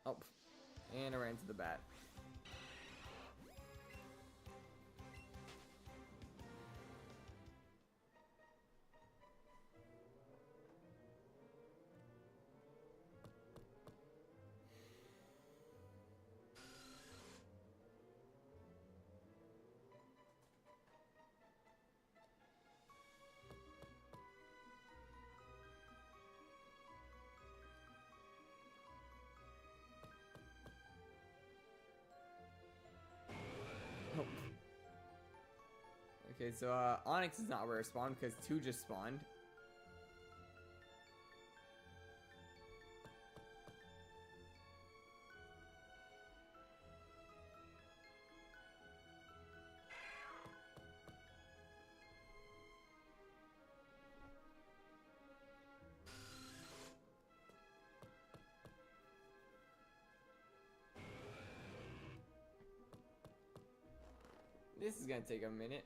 Oh, and I ran into the bat. Okay, so Onyx is not rare spawn because 2 just spawned. This is gonna take a minute.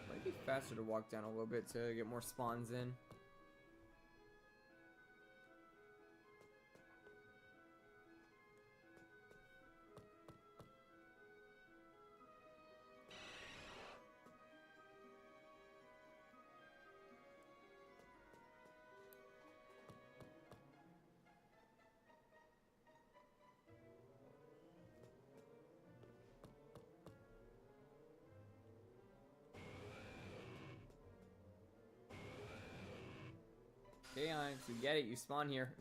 Might be faster to walk down a little bit to get more spawns in. Okay, Onyx, we get it. You spawn here.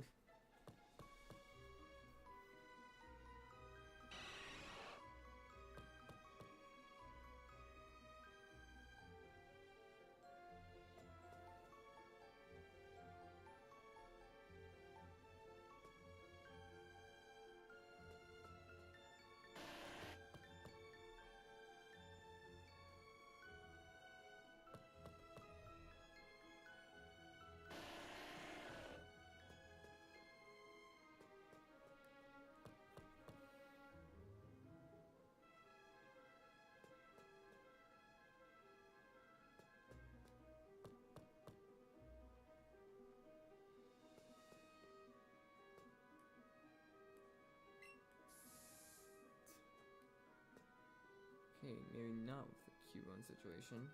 Okay, maybe not with the Q1 situation.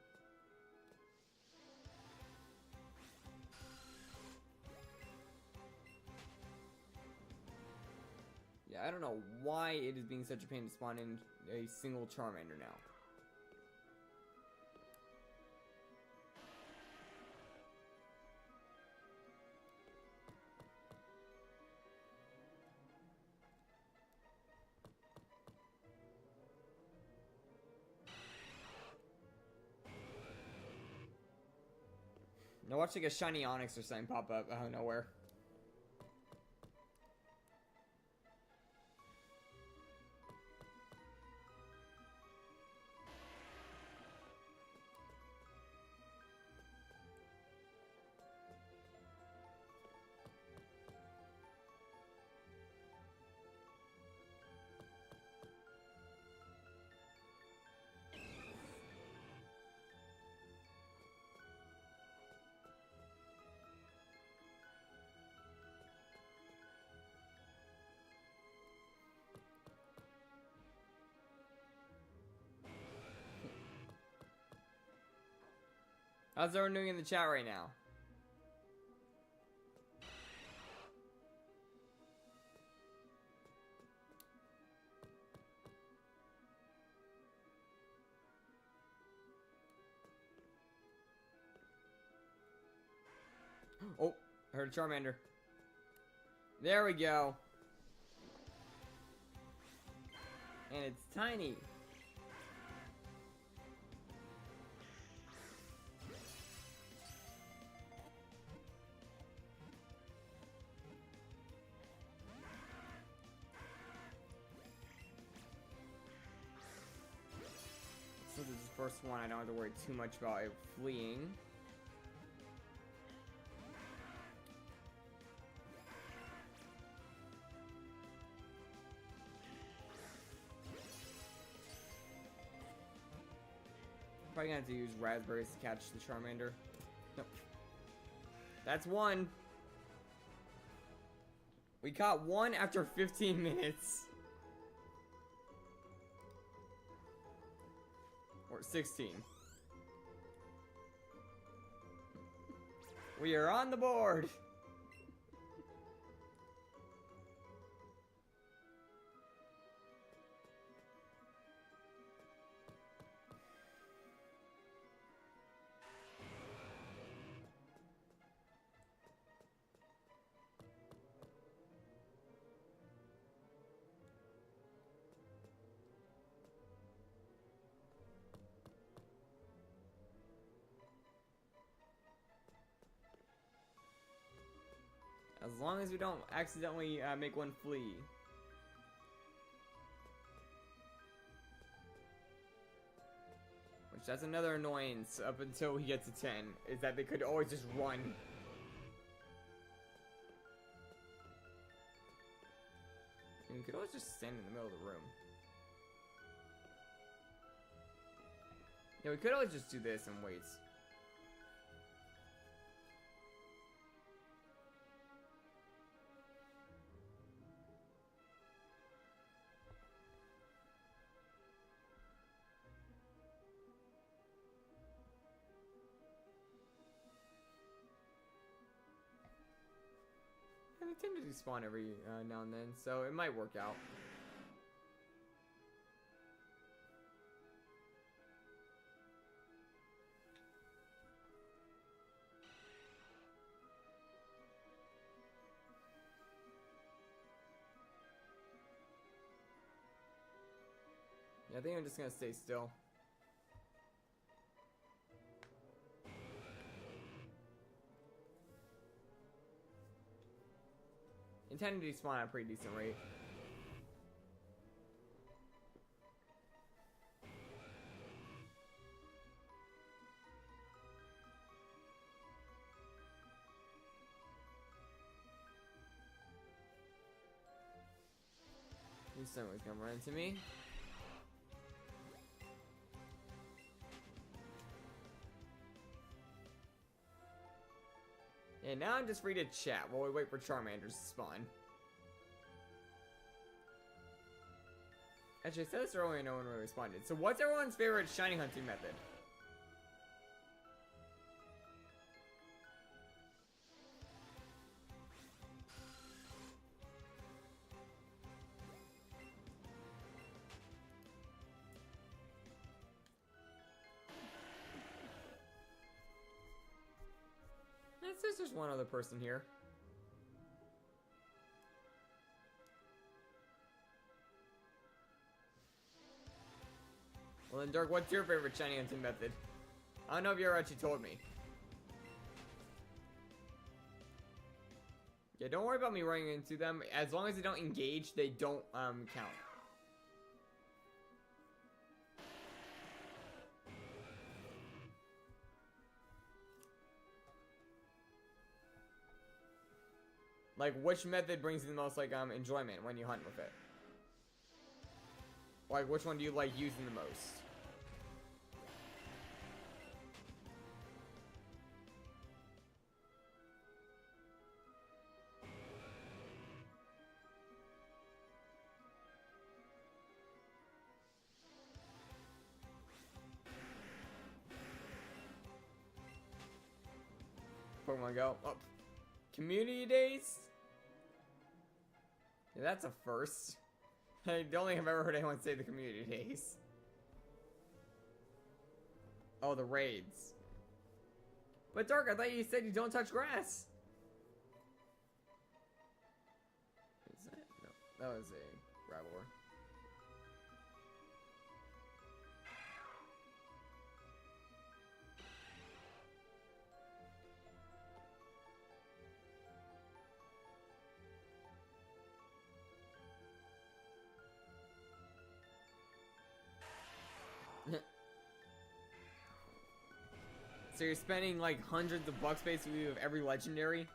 Yeah, I don't know why it is being such a pain to spawn in a single Charmander now. Now watch like a shiny Onyx or something pop up out of nowhere. How's everyone doing in the chat right now? Oh, I heard a Charmander. There we go. And it's tiny. Since it's the first one, I don't have to worry too much about it fleeing. Probably gonna have to use raspberries to catch the Charmander. Nope. That's one. We caught one after 15 minutes. Or 16. We are on the board. As long as we don't accidentally make one flee. Which, that's another annoyance up until he gets to 10, is that they could always just run. And we could always just stand in the middle of the room. Yeah, we could always just do this and wait. They tend to despawn every now and then, so it might work out. Yeah, I think I'm just gonna stay still. Intended to spawn at a pretty decent rate. Someone's gonna run into me. And now I'm just free to chat while we wait for Charmanders to spawn. Actually, I said this earlier and no one really responded. So what's everyone's favorite shiny hunting method? There's just one other person here. Well then, Dirk, what's your favorite shiny hunting method? I don't know if you ever actually told me. Yeah, don't worry about me running into them. As long as they don't engage, they don't count. Like, which method brings you the most, like, enjoyment when you hunt with it? Like, which one do you like using the most? Pokemon Go. Oh. Community days? Yeah, that's a first. I don't think I've ever heard anyone say the community days. Oh, the raids. But Dark, I thought you said you don't touch grass. Is that? No, that was a Graveler. So you're spending like hundreds of bucks basically with every legendary?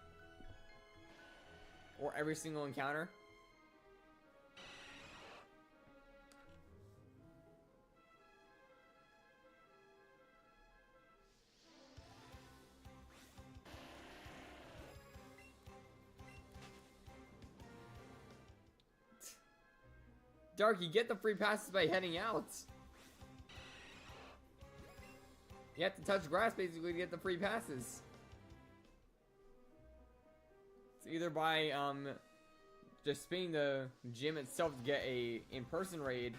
Or every single encounter? Darky, get the free passes by heading out. You have to touch grass basically to get the free passes. It's either by just spinning the gym itself to get a in-person raid,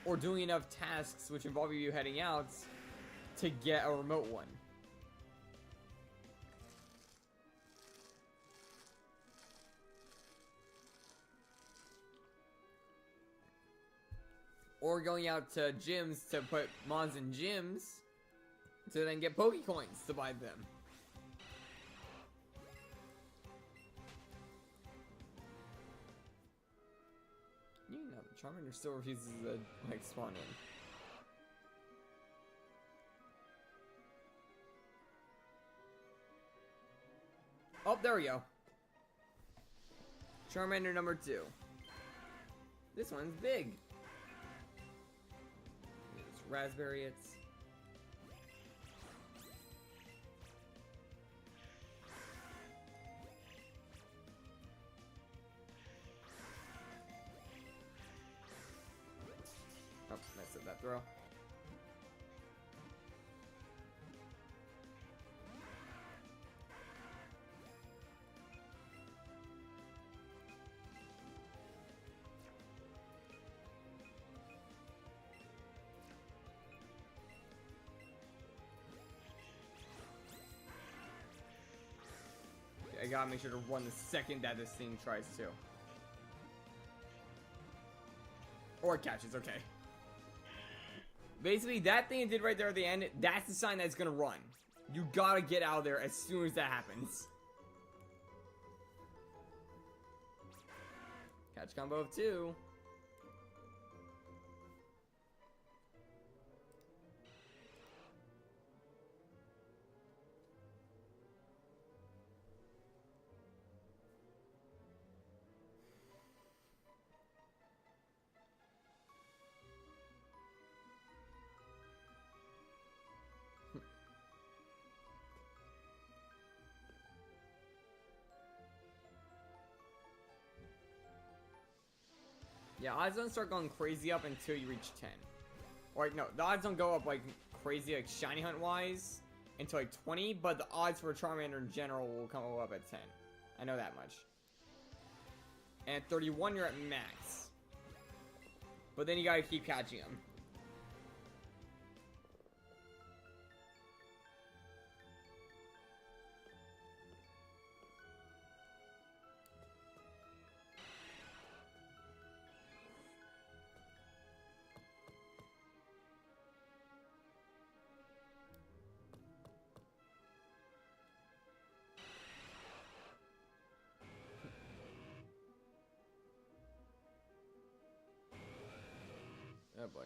or doing enough tasks which involve you heading out to get a remote one. Or going out to gyms to put mons in gyms to then get Pokecoins to buy them. You know, the Charmander still refuses to like spawn in. Oh, there we go. Charmander number 2. This one's big. It's raspberry. It's. Oh, messed up that throw. I gotta make sure to run the second that this thing tries to. Or it catches, okay. basically, that thing it did right there at the end, that's the sign that it's gonna run. You gotta get out of there as soon as that happens. Catch combo of 2. Yeah, odds don't start going crazy up until you reach 10. Or, like, no, the odds don't go up, like, crazy, like, Shiny Hunt wise until, like, 20, but the odds for Charmander in general will come up at 10. I know that much. And at 31, you're at max. But then you gotta keep catching them. Oh boy.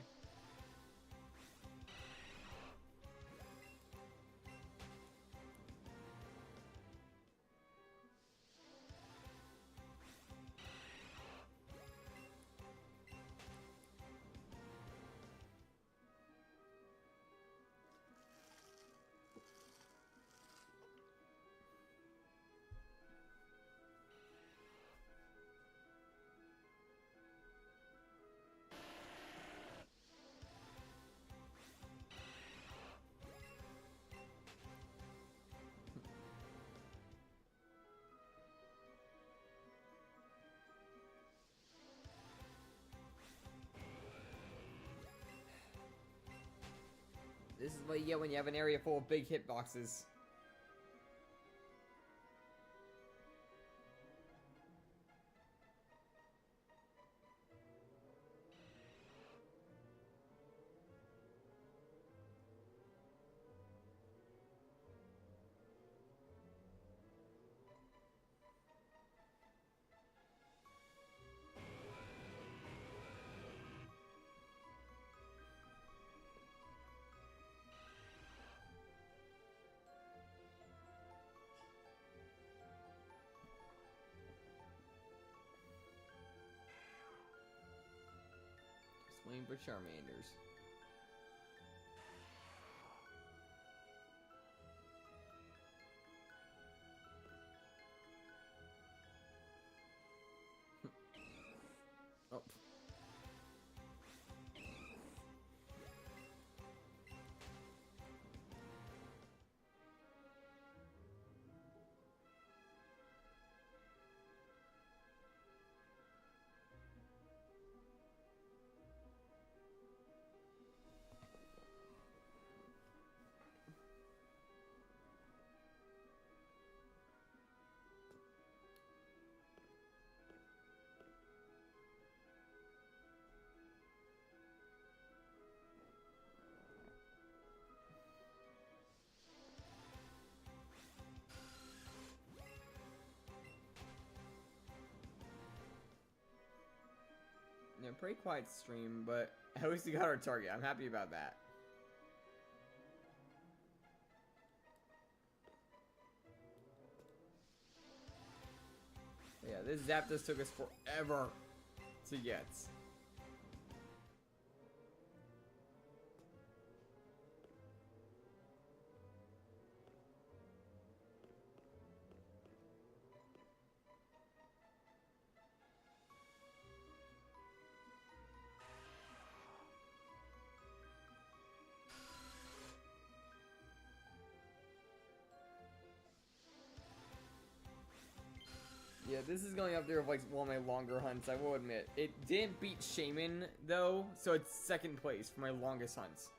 This is what you get when you have an area full of big hitboxes. Swing for Charmanders. Oh. Yeah, pretty quiet stream, but at least we got our target. I'm happy about that. But yeah, this Zapdos took us forever to get. Yeah, this is going up there with like one of my longer hunts, I will admit. It didn't beat Shaymin though, so it's second place for my longest hunts.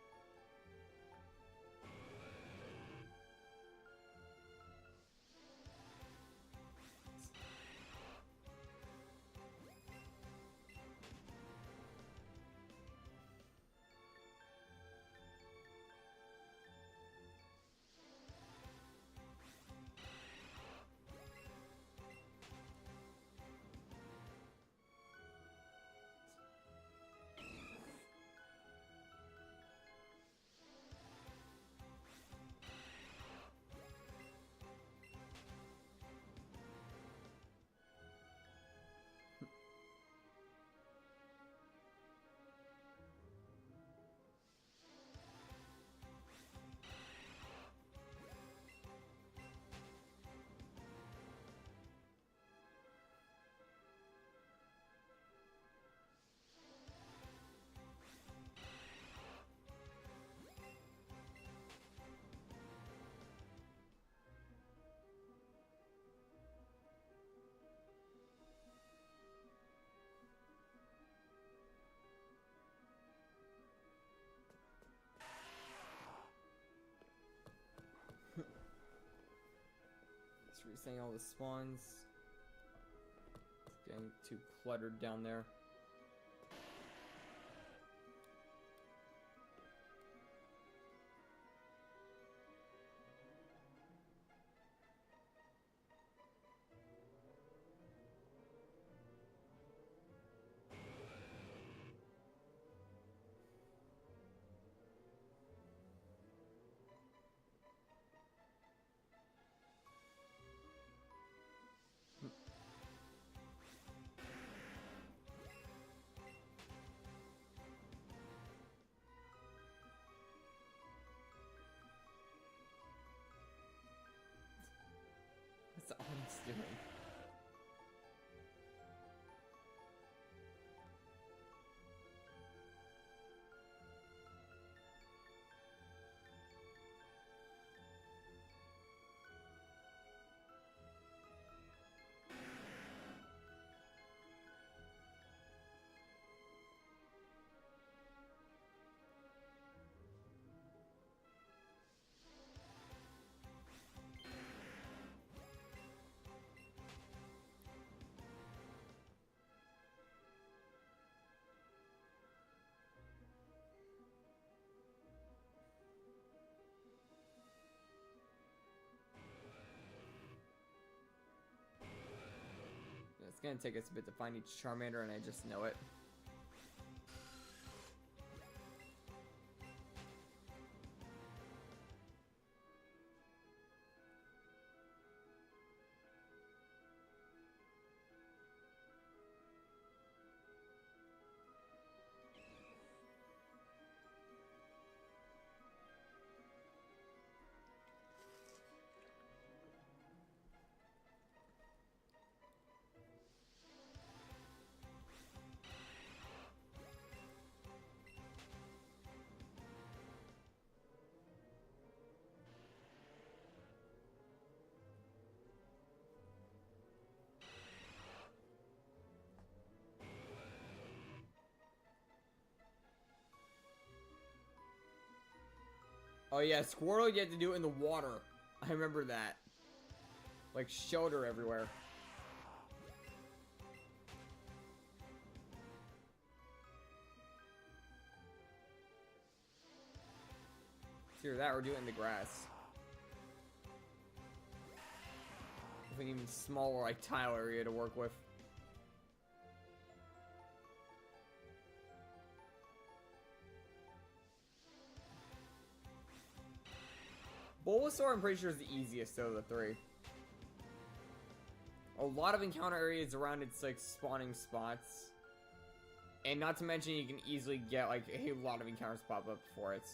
resetting all the spawns. It's getting too cluttered down there. What's Onyx doing? It's gonna take us a bit to find each Charmander, and I just know it. Oh yeah, Squirtle, you had to do it in the water. I remember that. Like shelter everywhere. It's either that or do it in the grass. With an even smaller like tile area to work with. Bulbasaur, I'm pretty sure, is the easiest out of the three. A lot of encounter areas around its like spawning spots. And not to mention you can easily get like a lot of encounters pop up for it.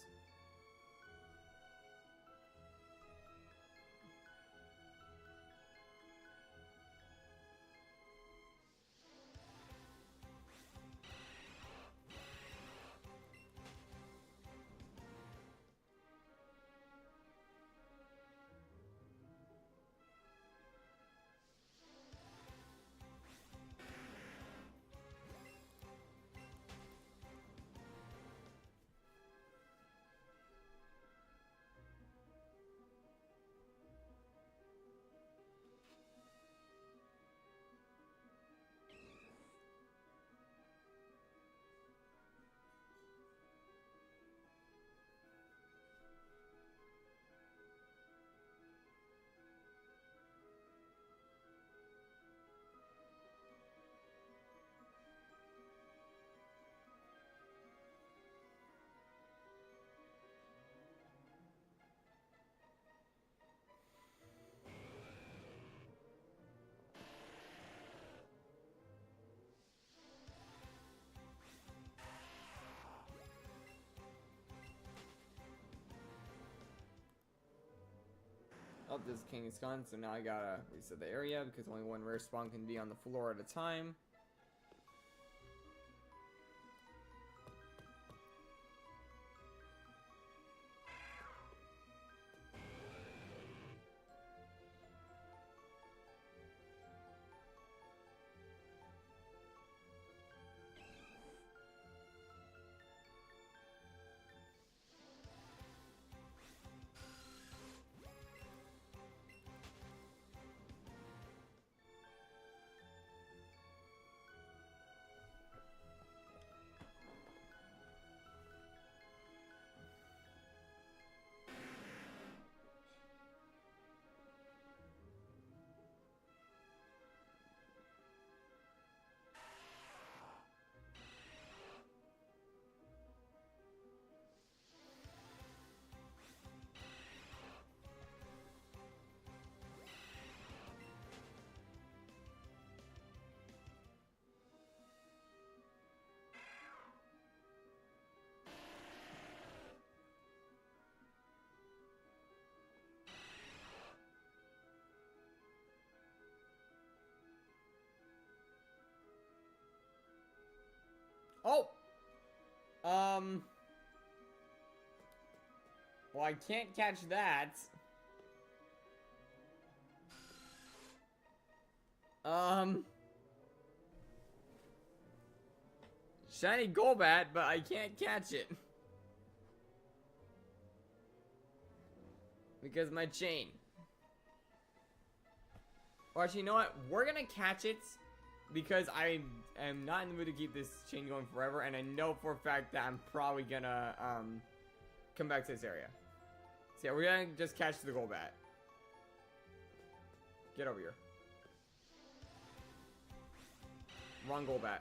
Oh, this is King's Gun, so now I gotta reset the area because only one rare spawn can be on the floor at a time. Oh! Well, I can't catch that. Shiny Golbat, but I can't catch it. Because my chain. Or actually, you know what? We're gonna catch it because I am not in the mood to keep this chain going forever, and I know for a fact that I'm probably gonna come back to this area. So yeah, we're gonna just catch the Golbat. Get over here. Wrong Golbat.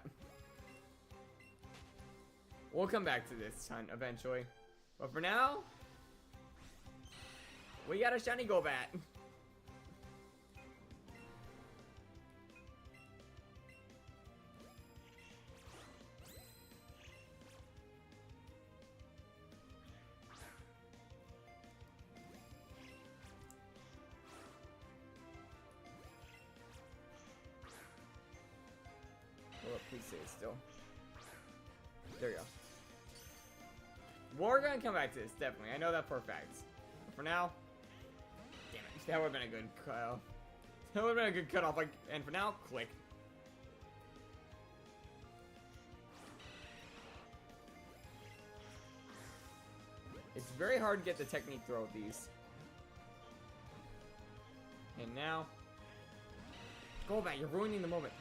We'll come back to this hunt eventually. But for now, we got a shiny Golbat. Oh, please stay still. There you go. We're gonna come back to this, definitely. I know that for a fact. But for now, damn it, that would've been a good cutoff. That would've been a good cutoff, like, and for now, click. It's very hard to get the technique throw with these. And now, Golbat, you're ruining the moment.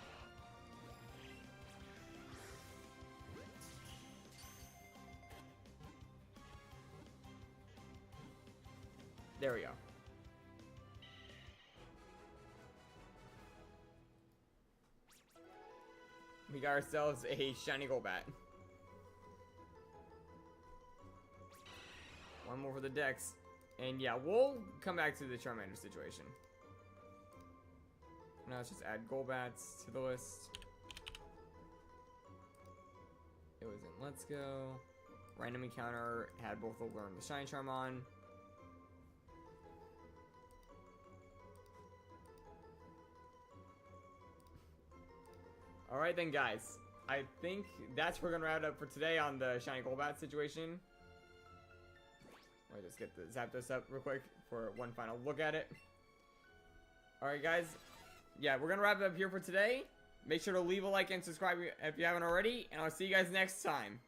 There we go. We got ourselves a shiny Golbat. One more for the Dex. And yeah, we'll come back to the Charmander situation. Now let's just add Golbats to the list. It was in Let's Go. Random encounter had both will learn the Shiny Charm on. Alright then, guys. I think that's where we're gonna wrap it up for today on the Shiny Golbat situation. Let me just get the Zapdos up real quick for one final look at it. Alright, guys. Yeah, we're gonna wrap it up here for today. Make sure to leave a like and subscribe if you haven't already, and I'll see you guys next time.